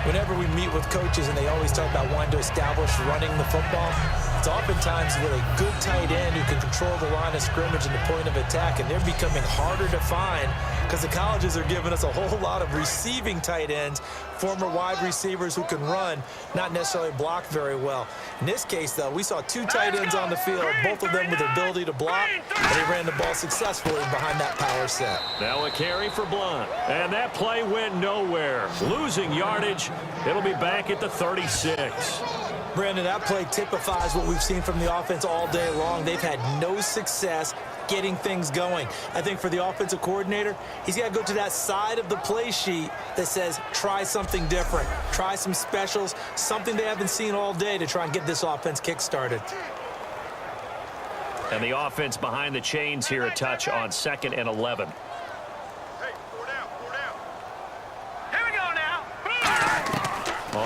Speaker 3: Whenever we meet with coaches and they always talk about wanting to establish running the football, it's oftentimes with a good tight end who can control the line of scrimmage and the point of attack, and they're becoming harder to find because the colleges are giving us a whole lot of receiving tight ends, former wide receivers who can run, not necessarily block very well. In this case, though, we saw 2 tight ends on the field, both of them with the ability to block, and they ran the ball successfully behind that power set.
Speaker 1: Now a carry for Blunt, and that play went nowhere. Losing yardage, it'll be back at the 36.
Speaker 3: Brandon, that play typifies what we've seen from the offense all day long. They've had no success getting things going. I think for the offensive coordinator, he's got to go to that side of the play sheet that says try something different, try some specials, something they haven't seen all day to try and get this offense kick-started.
Speaker 1: And the offense behind the chains here, a touch on 2nd and 11.
Speaker 2: Hey, 4 down. Here we go now.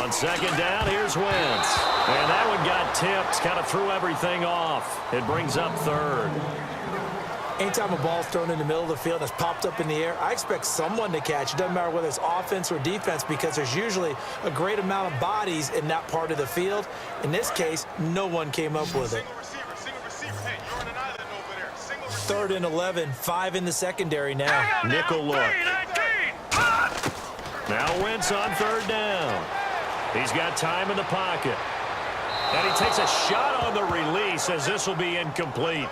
Speaker 1: On 2nd down, here's Wentz. And that one got tipped, kind of threw everything off. It brings up 3rd.
Speaker 3: Anytime a ball's thrown in the middle of the field that's popped up in the air, I expect someone to catch. It doesn't matter whether it's offense or defense because there's usually a great amount of bodies in that part of the field. In this case, no one came up with it.
Speaker 2: Single receiver. Hey, you're on an island over there. Single receiver.
Speaker 3: 3rd and 11, 5 in the secondary now.
Speaker 1: Nickel look.
Speaker 2: 3-19.
Speaker 1: Now Wentz on 3rd down. He's got time in the pocket. And he takes a shot on the release as this will be incomplete.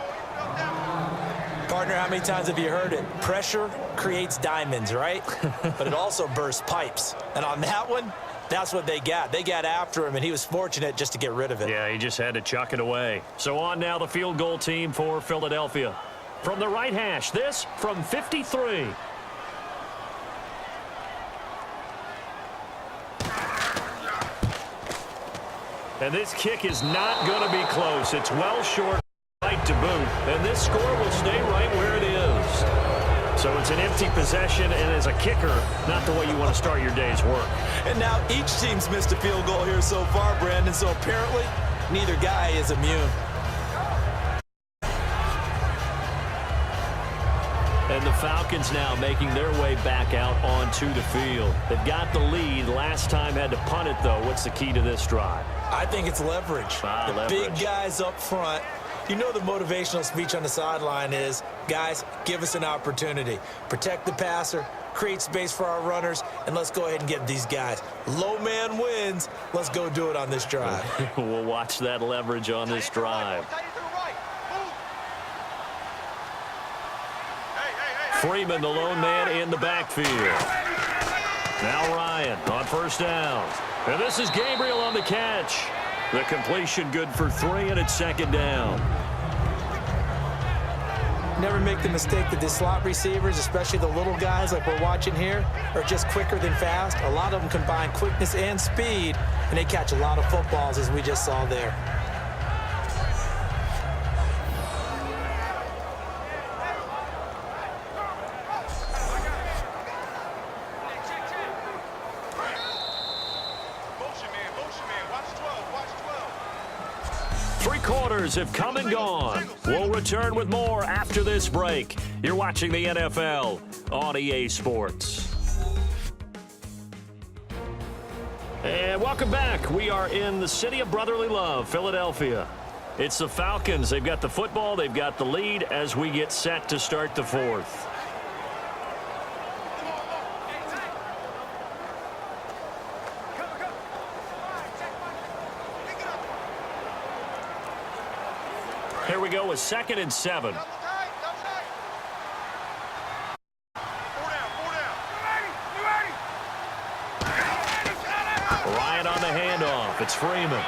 Speaker 3: Partner, how many times have you heard it? Pressure creates diamonds, right? But it also bursts pipes. And on that one, that's what they got. They got after him, and he was fortunate just to get rid of it.
Speaker 1: Yeah, he just had to chuck it away. So on now the field goal team for Philadelphia. From the right hash, this from 53. And this kick is not going to be close. It's well short right to boot. And this score will stay right where it is. So it's an empty possession, and as a kicker, not the way you want to start your day's work.
Speaker 3: And now each team's missed a field goal here so far, Brandon, so apparently neither guy is immune.
Speaker 1: And the Falcons now making their way back out onto the field. They've got the lead. Last time had to punt it, though. What's the key to this drive?
Speaker 3: I think it's leverage. Big guys up front. You know the motivational speech on the sideline is, guys, give us an opportunity. Protect the passer, create space for our runners, and let's go ahead and get these guys. Low man wins. Let's go do it on this drive.
Speaker 1: We'll watch that leverage on this drive. Freeman, the lone man in the backfield. Now Ryan on first down. And this is Gabriel on the catch. The completion good for 3, and it's second down.
Speaker 3: Never make the mistake that the slot receivers, especially the little guys like we're watching here, are just quicker than fast. A lot of them combine quickness and speed, and they catch a lot of footballs, as we just saw there.
Speaker 1: Quarters have come and gone. We'll return with more after this break. You're watching the NFL on EA Sports. And welcome back. We are in the city of brotherly love, Philadelphia. It's the Falcons. They've got the football. They've got the lead as we get set to start the fourth. Here we go with 2nd and 7. Ryan on the handoff. It's Freeman.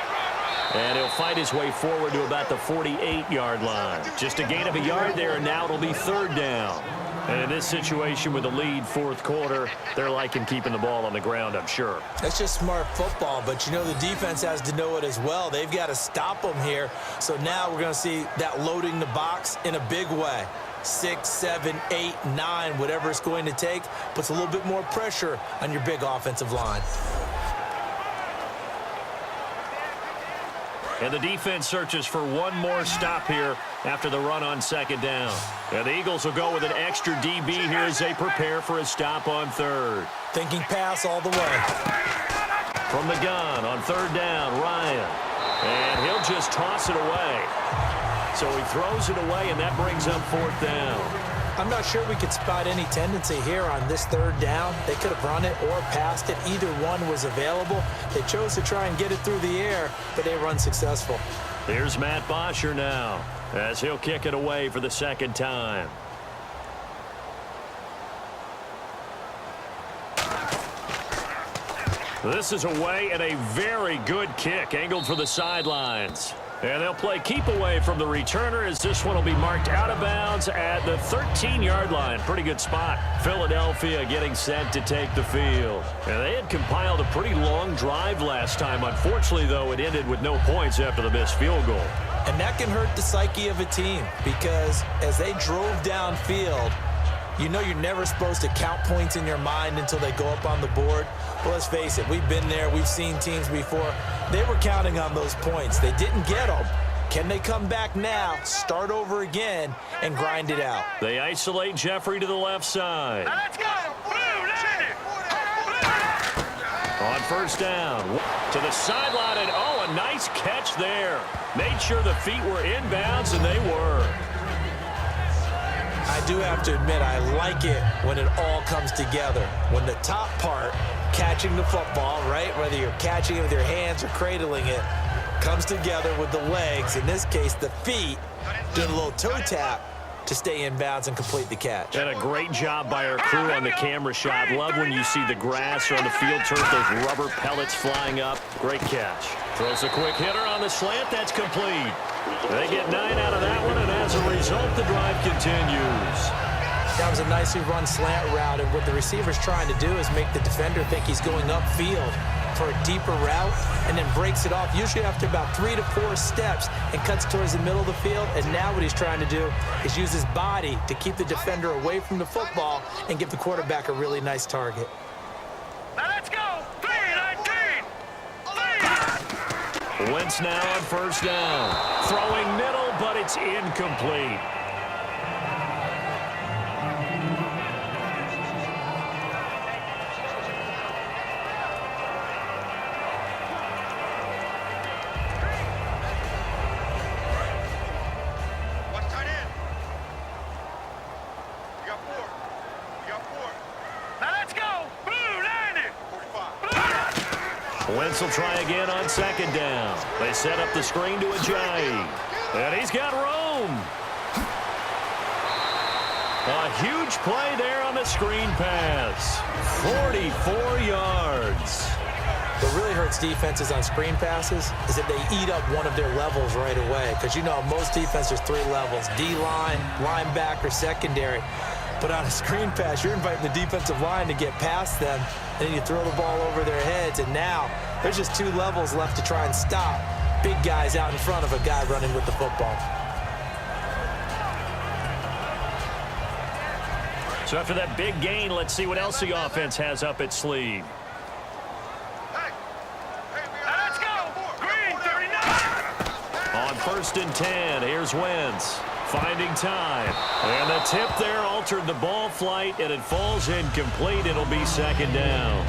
Speaker 1: And he'll fight his way forward to about the 48-yard line. Just a gain of a yard there, and now it'll be 3rd down. And in this situation with the lead 4th quarter, they're liking keeping the ball on the ground, I'm sure.
Speaker 3: That's just smart football, but you know the defense has to know it as well. They've got to stop them here. So now we're going to see that loading the box in a big way. 6, 7, 8, 9, whatever it's going to take, puts a little bit more pressure on your big offensive line.
Speaker 1: And the defense searches for one more stop here after the run on 2nd down. And the Eagles will go with an extra DB here as they prepare for a stop on 3rd.
Speaker 3: Thinking pass all the way.
Speaker 1: From the gun on 3rd down, Ryan. And he'll just toss it away. So he throws it away, and that brings up 4th down.
Speaker 3: I'm not sure we could spot any tendency here on this 3rd down. They could have run it or passed it. Either one was available. They chose to try and get it through the air, but they run successful.
Speaker 1: Here's Matt Bosher now as he'll kick it away for the 2nd time. This is away and a very good kick angled for the sidelines. And they'll play keep away from the returner as this one will be marked out of bounds at the 13-yard line. Pretty good spot. Philadelphia getting set to take the field. And they had compiled a pretty long drive last time. Unfortunately, though, it ended with no points after the missed field goal.
Speaker 3: And that can hurt the psyche of a team because as they drove downfield, you know you're never supposed to count points in your mind until they go up on the board. But let's face it, we've been there. We've seen teams before. They were counting on those points. They didn't get them. Can they come back now, start over again, and grind it out?
Speaker 1: They isolate Jeffrey to the left side.
Speaker 2: Let's go!
Speaker 1: On 1st down, to the sideline, and oh, a nice catch there. Made sure the feet were inbounds, and they were.
Speaker 3: I do have to admit, I like it when it all comes together. When the top part, catching the football, right, whether you're catching it with your hands or cradling it, comes together with the legs, in this case the feet, doing a little toe tap to stay in bounds and complete the catch.
Speaker 1: And a great job by our crew on the camera shot. Love when you see the grass or on the field turf, those rubber pellets flying up. Great catch. Throws a quick hitter on the slant. That's complete. They get 9 out of that one, and as a result, the drive continues.
Speaker 3: That was a nicely run slant route, and what the receiver's trying to do is make the defender think he's going upfield. for a deeper route and then breaks it off, usually after about 3 to 4 steps, and cuts towards the middle of the field. And now what he's trying to do is use his body to keep the defender away from the football and give the quarterback a really nice target.
Speaker 2: Now let's go. 3-19.
Speaker 1: Wentz now on first down. Throwing middle, but it's incomplete.
Speaker 2: One tight end. You got 4. You got 4. Now let's go. Blue 90. 45.
Speaker 1: Wentz will try again on second down. They set up the screen to Ajayi. And he's got room. A huge play there on the screen pass. 44 yards.
Speaker 3: What really hurts defenses on screen passes is that they eat up one of their levels right away. Because you know, most defenses, there's 3 levels: D-line, linebacker, secondary. But on a screen pass, you're inviting the defensive line to get past them, and then you throw the ball over their heads, and now there's just 2 levels left to try and stop big guys out in front of a guy running with the football.
Speaker 1: So after that big gain, let's see what else the offense has up its sleeve.
Speaker 2: Hey, now let's go. Green 39.
Speaker 1: On first and 10, here's Wentz. Finding time. And the tip there altered the ball flight, and it falls incomplete. It'll be second down.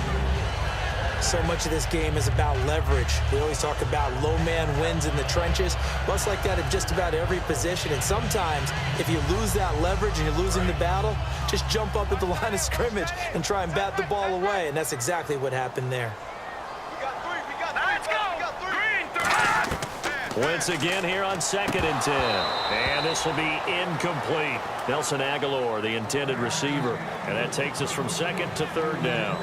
Speaker 3: So much of this game is about leverage. We always talk about low man wins in the trenches. Well, it's like that at just about every position. And sometimes, if you lose that leverage and you're losing the battle, just jump up at the line of scrimmage and try and bat the ball away. And that's exactly what happened there.
Speaker 2: We got 3. We got 3. Let's go. Green 39.
Speaker 1: Wentz again here on second and 10. And this will be incomplete. Nelson Aguilar, the intended receiver. And that takes us from second to third down.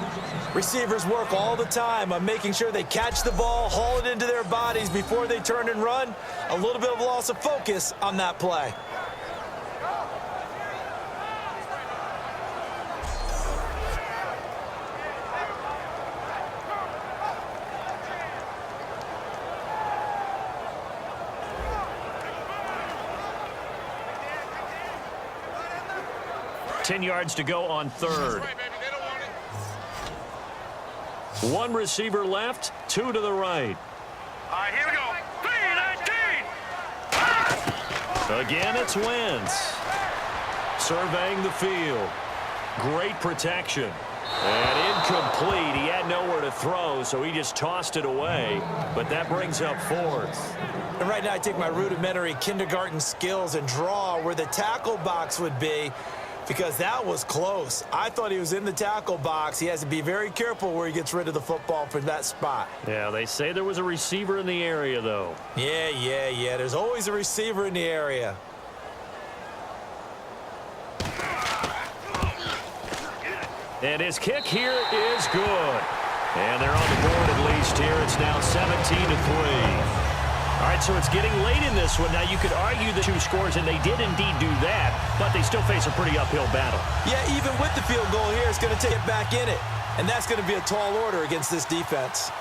Speaker 3: Receivers work all the time on making sure they catch the ball, haul it into their bodies before they turn and run. A little bit of loss of focus on that play.
Speaker 1: Ten yards to go on third. One receiver left, 2 to the right.
Speaker 2: All right, here we go. 3-19.
Speaker 1: Again, it's Wentz. Surveying the field. Great protection. And incomplete. He had nowhere to throw, so he just tossed it away. But that brings up fourth.
Speaker 3: And right now I take my rudimentary kindergarten skills and draw where the tackle box would be, because that was close. I thought he was in the tackle box. He has to be very careful where he gets rid of the football from that spot.
Speaker 1: Yeah, they say there was a receiver in the area, though.
Speaker 3: Yeah. There's always a receiver in the area.
Speaker 1: And his kick here is good. And they're on the board at least here. It's now 17-3. All right, so it's getting late in this one. Now, you could argue the 2 scores, and they did indeed do that, but they still face a pretty uphill battle.
Speaker 3: Yeah, even with the field goal here, it's going to take it back in it. And that's going to be a tall order against this defense.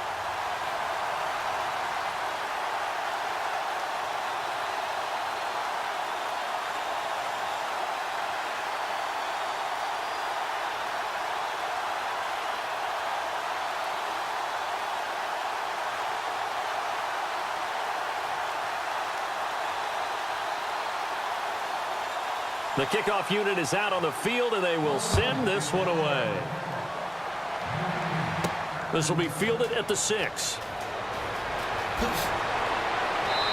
Speaker 1: The kickoff unit is out on the field, and they will send this one away. This will be fielded at the 6.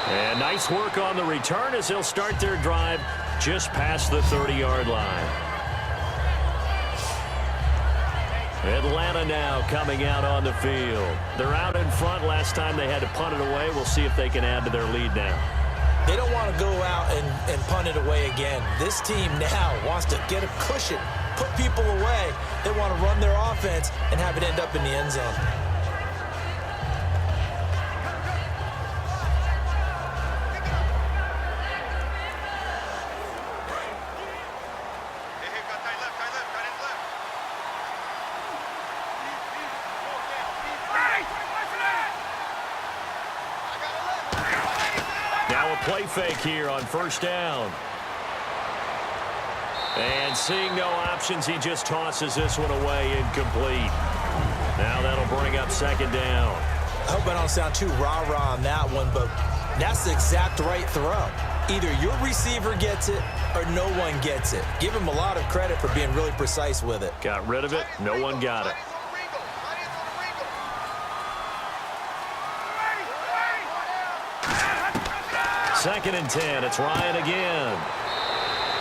Speaker 1: And nice work on the return as they'll start their drive just past the 30-yard line. Atlanta now coming out on the field. They're out in front. Last time they had to punt it away. We'll see if they can add to their lead now.
Speaker 3: They don't want to go out and punt it away again. This team now wants to get a cushion, put people away. They want to run their offense and have it end up in the end zone.
Speaker 2: Hey, got tight left, tight end left. Right!
Speaker 1: a play fake here on first down. And seeing no options, he just tosses this one away, incomplete. Now that'll bring up second down.
Speaker 3: I hope I don't sound too rah-rah on that one, but that's the exact right throw. Either your receiver gets it or no one gets it. Give him a lot of credit for being really precise with it.
Speaker 1: Got rid of it. No one got it. Second and 10. It's Ryan again.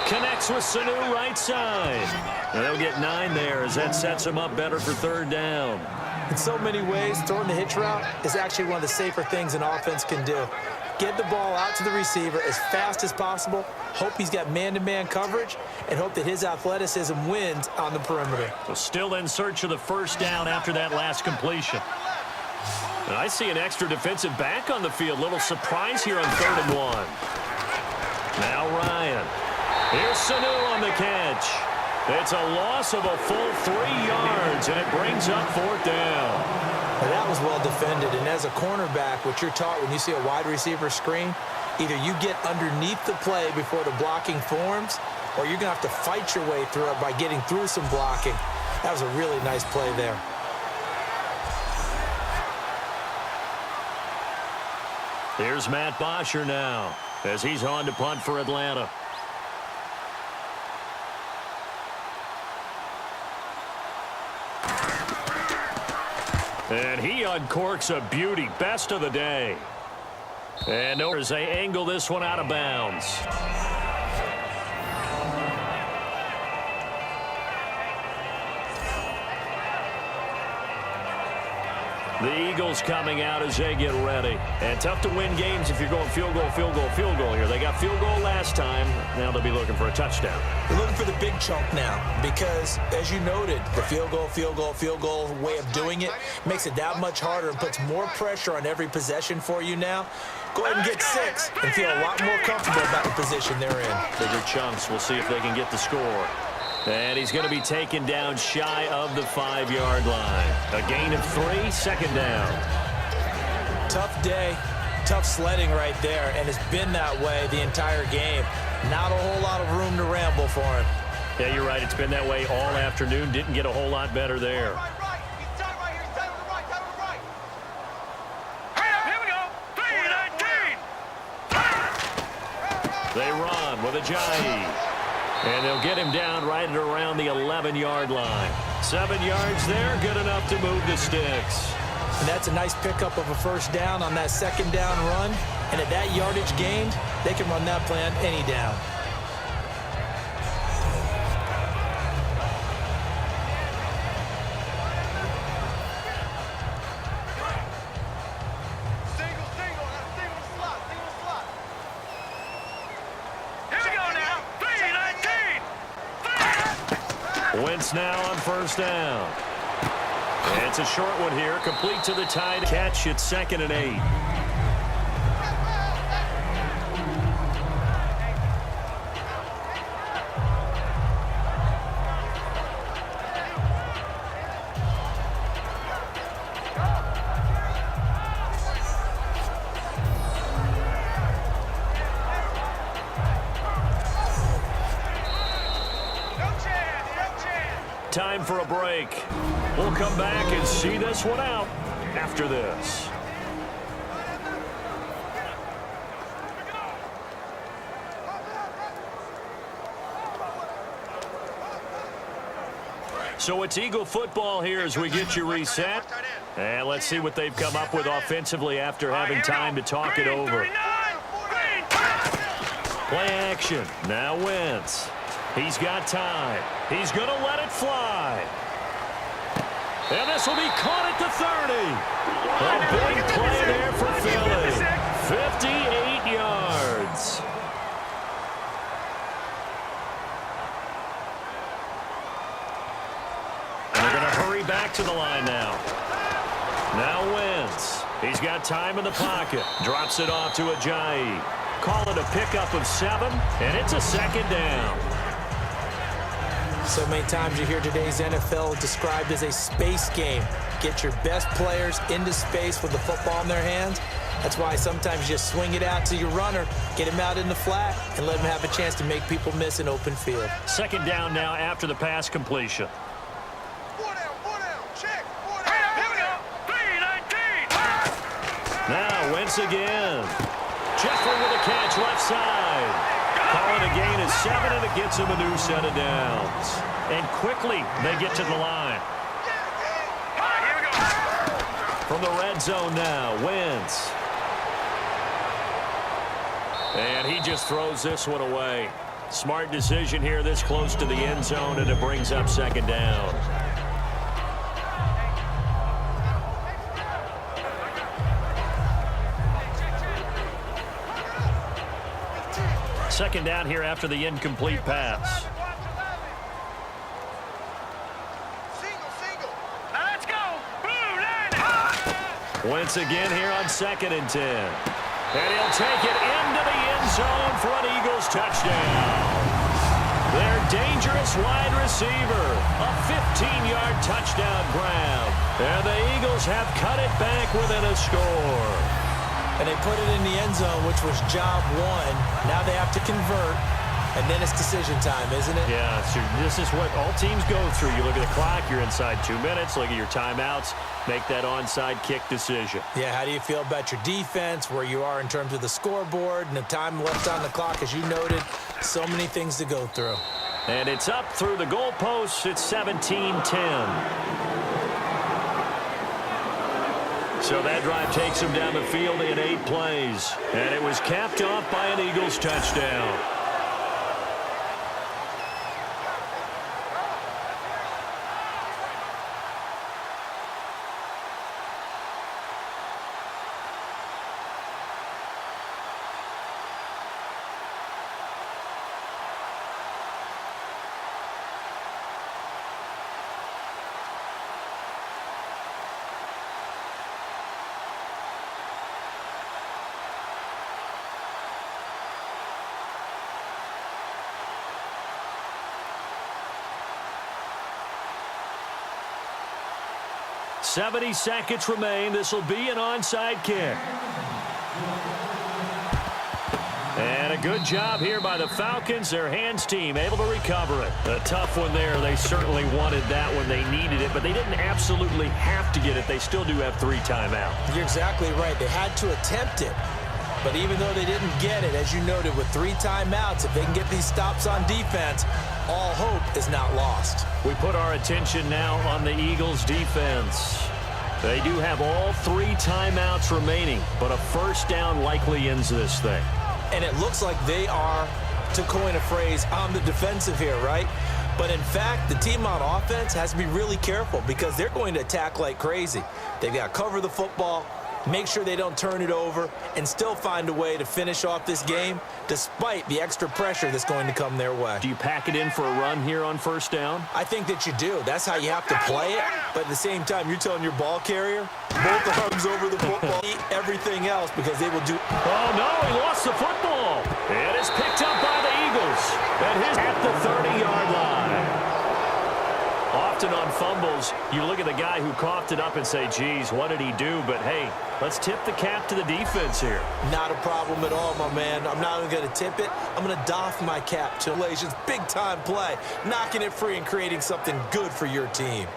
Speaker 1: Connects with Sanu right side. And they'll get 9 there as that sets him up better for third down.
Speaker 3: In so many ways, throwing the hitch route is actually one of the safer things an offense can do. Get the ball out to the receiver as fast as possible, hope he's got man-to-man coverage, and hope that his athleticism wins on the perimeter.
Speaker 1: So still in search of the first down after that last completion. And I see an extra defensive back on the field. Little surprise here on 3rd and 1. Now Ryan. Here's Sanu on the catch. It's a loss of a full 3 yards, and it brings up 4th down.
Speaker 3: Well, that was well defended, and as a cornerback, what you're taught when you see a wide receiver screen, either you get underneath the play before the blocking forms, or you're going to have to fight your way through it by getting through some blocking. That was a really nice play there.
Speaker 1: Here's Matt Bosher now as he's on to punt for Atlanta. And he uncorks a beauty. Best of the day. And as they angle this one out of bounds. The Eagles coming out as they get ready. And tough to win games if you're going field goal, field goal, field goal here. They got field goal last time. Now they'll be looking for a touchdown.
Speaker 3: They're looking for the big chunk now because, as you noted, the field goal way of doing it makes it that much harder and puts more pressure on every possession for you now. Go ahead and get 6 and feel a lot more comfortable about the position they're in.
Speaker 1: Bigger chunks. We'll see if they can get the score. And he's going to be taken down shy of the 5-yard line. A gain of 3, second down.
Speaker 3: Tough day, tough sledding right there, and it's been that way the entire game. Not a whole lot of room to ramble for him.
Speaker 1: Yeah, you're right. It's been that way all afternoon. Didn't get a whole lot better there. They run with Ajayi. And they'll get him down right at around the 11-yard line. 7 yards there, good enough to move the sticks.
Speaker 3: And that's a nice pickup of a first down on that second down run. And at that yardage gained, they can run that play on any down.
Speaker 1: Wentz now on first down. And it's a short one here, complete to the tight catch. It's 2nd and 8. Time for a break. We'll come back and see this one out after this. So it's Eagle football here as we get you reset. And let's see what they've come up with offensively after having time to talk it over. Play action. Now Wentz. He's got time. He's going to let it fly. And this will be caught at the 30. A big play there for Philly. 58 yards. And they're going to hurry back to the line now. Now Wentz. He's got time in the pocket. Drops it off to Ajayi. Call it a pickup of 7, and it's a second down.
Speaker 3: So many times you hear today's NFL described as a space game. Get your best players into space with the football in their hands. That's why sometimes you just swing it out to your runner, get him out in the flat, and let him have a chance to make people miss an open field.
Speaker 1: Second down now after the pass completion.
Speaker 2: Four down, check. Four down, here we go. 3-19.
Speaker 1: Now Wentz again. Jeffrey with a catch left side. Calling a gain of 7, and it gets him a new set of downs. And quickly they get to the line.
Speaker 2: All right, here we go.
Speaker 1: From the red zone now, Wentz. And he just throws this one away. Smart decision here this close to the end zone, and it brings up second down. Second down here after the incomplete pass.
Speaker 2: Single. Now let's go. Blue line.
Speaker 1: Wentz again here on 2nd and 10. And he'll take it into the end zone for an Eagles touchdown. Their dangerous wide receiver. A 15-yard touchdown grab. And the Eagles have cut it back within a score.
Speaker 3: And they put it in the end zone, which was job one. Now they have to convert, and then it's decision time, isn't it?
Speaker 1: Yeah, so this is what all teams go through. You look at the clock, you're inside 2 minutes, look at your timeouts, make that onside kick decision.
Speaker 3: Yeah, how do you feel about your defense, where you are in terms of the scoreboard, and the time left on the clock, as you noted? So many things to go through.
Speaker 1: And it's up through the goalposts. It's 17-10. So that drive takes him down the field in 8 plays. And it was capped off by an Eagles touchdown. .70 remain. This will be an onside kick. And a good job here by the Falcons. Their hands team able to recover it. A tough one there. They certainly wanted that when they needed it, but they didn't absolutely have to get it. They still do have 3 timeouts.
Speaker 3: You're exactly right. They had to attempt it. But even though they didn't get it, as you noted, with 3 timeouts, if they can get these stops on defense, all hope is not lost.
Speaker 1: We put our attention now on the Eagles' defense. They do have all 3 timeouts remaining, but a first down likely ends this thing.
Speaker 3: And it looks like they are, to coin a phrase, on the defensive here, right? But in fact, the team on offense has to be really careful because they're going to attack like crazy. They've got to cover the football, make sure they don't turn it over, and still find a way to finish off this game despite the extra pressure that's going to come their way.
Speaker 1: Do you pack it in for a run here on first down?
Speaker 3: I think that you do. That's how you have to play it. But at the same time, you're telling your ball carrier, both arms over the football, everything else, because they will do.
Speaker 1: Oh, no, he lost the football. It is picked up by the Eagles. And his at the 30-yard line. Often on fumbles, you look at the guy who coughed it up and say, geez, what did he do? But, hey, let's tip the cap to the defense here.
Speaker 3: Not a problem at all, my man. I'm not even going to tip it. I'm going to doff my cap to Galatians. Big-time play. Knocking it free and creating something good for your team.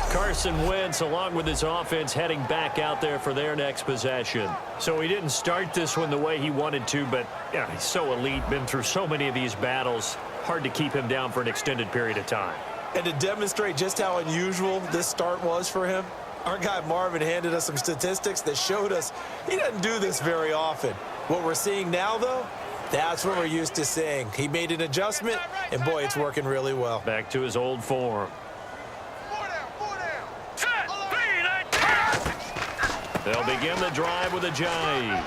Speaker 1: Carson Wentz, along with his offense, heading back out there for their next possession. So he didn't start this one the way he wanted to, but yeah, he's so elite, been through so many of these battles. Hard to keep him down for an extended period of time.
Speaker 3: And to demonstrate just how unusual this start was for him, our guy Marvin handed us some statistics that showed us he doesn't do this very often. What we're seeing now, though, that's what we're used to seeing. He made an adjustment, and boy, it's working really well.
Speaker 1: Back to his old form.
Speaker 2: Four down. Set.
Speaker 1: They'll begin the drive with a jive.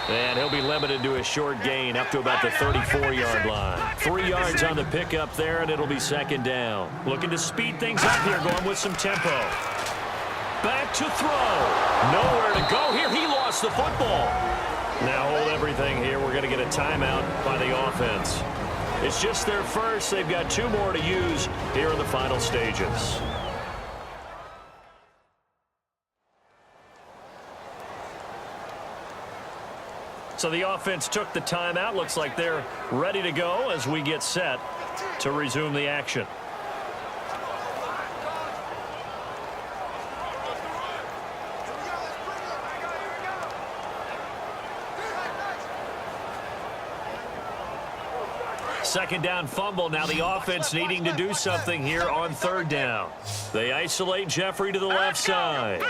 Speaker 1: And he'll be limited to a short gain up to about the 34-yard line. 3 yards on the pickup there, and it'll be second down. Looking to speed things up here, going with some tempo. Back to throw. Nowhere to go here. He lost the football. Now hold everything here. We're going to get a timeout by the offense. It's just their first. They've got 2 more to use here in the final stages. So the offense took the timeout. Looks like they're ready to go as we get set to resume the action. Second down fumble. Now the offense needing to do something here on 3rd down. They isolate Jeffrey to the left side.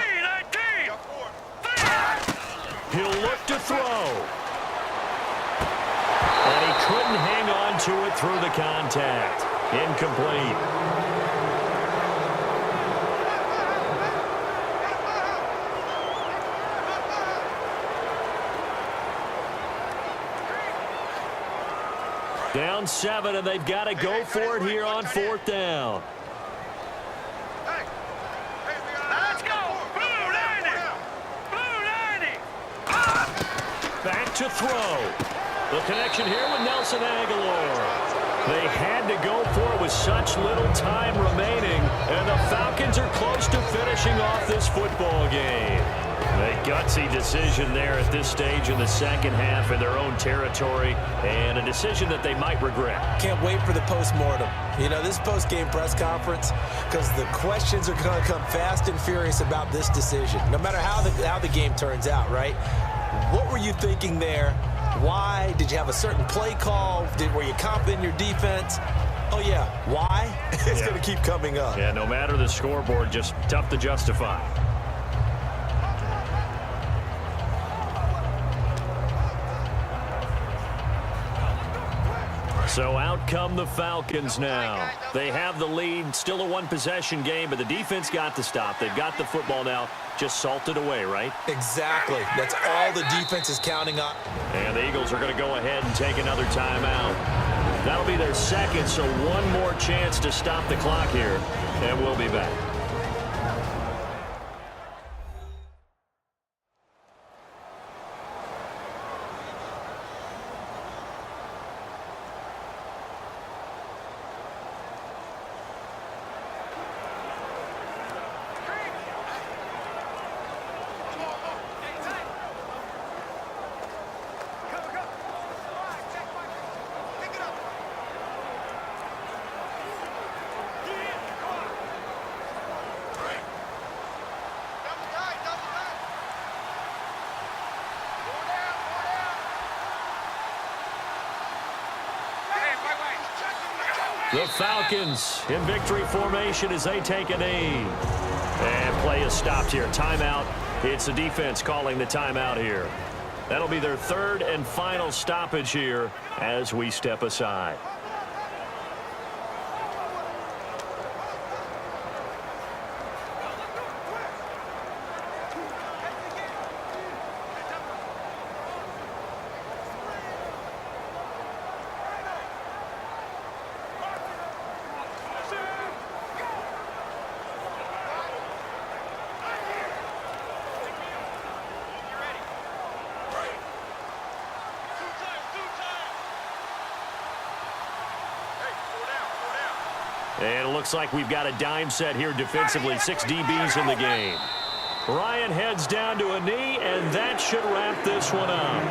Speaker 1: He'll look to throw. And he couldn't hang on to it through the contact. Incomplete. Down 7, and they've got to go for it here on 4th down.
Speaker 2: Let's go! Blue 90! Blue 90!
Speaker 1: Back to throw. The connection here with Nelson Aguilar. They had to go for it with such little time remaining, and the Falcons are close to finishing off this football game. A gutsy decision there at this stage in the second half in their own territory, and a decision that they might regret.
Speaker 3: Can't wait for the post-mortem. You know, this post-game press conference, because the questions are going to come fast and furious about this decision, no matter how the game turns out, right? What were you thinking there? Why? Did you have a certain play call? Were you confident in your defense? Oh, yeah. Why? It's going to keep coming up.
Speaker 1: Yeah, no matter the scoreboard, just tough to justify. So out come the Falcons now. They have the lead, still a 1-possession game, but the defense got to stop. They've got the football now, just salted away, right?
Speaker 3: Exactly. That's all the defense is counting on.
Speaker 1: And the Eagles are going to go ahead and take another timeout. That'll be their second, so one more chance to stop the clock here, and we'll be back. The Falcons in victory formation as they take a knee. And play is stopped here. Timeout. It's the defense calling the timeout here. That'll be their 3rd and final stoppage here as we step aside. And it looks like we've got a dime set here defensively. 6 DBs in the game. Ryan heads down to a knee, and that should wrap this one up.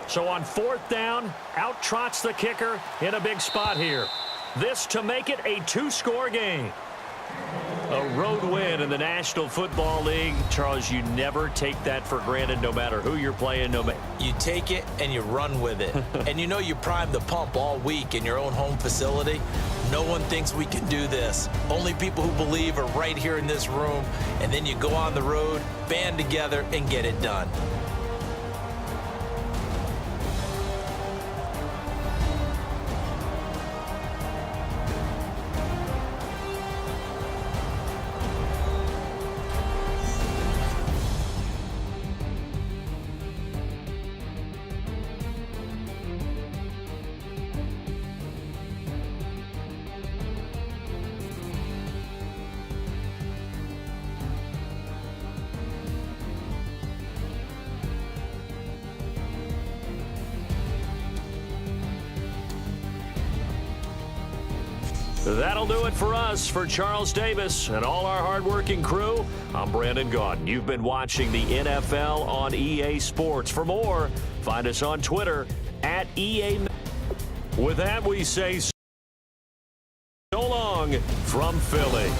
Speaker 1: So on 4th down, out trots the kicker in a big spot here. This to make it a 2-score game. A road win in the National Football League. Charles, you never take that for granted no matter who you're playing.
Speaker 3: You take it and you run with it. And you know you primed the pump all week in your own home facility. No one thinks we can do this. Only people who believe are right here in this room. And then you go on the road, band together, and get it done.
Speaker 1: That'll do it for us. For Charles Davis and all our hardworking crew, I'm Brandon Gaudin. You've been watching the NFL on EA Sports. For more, find us on Twitter at EA. With that, we say so long from Philly.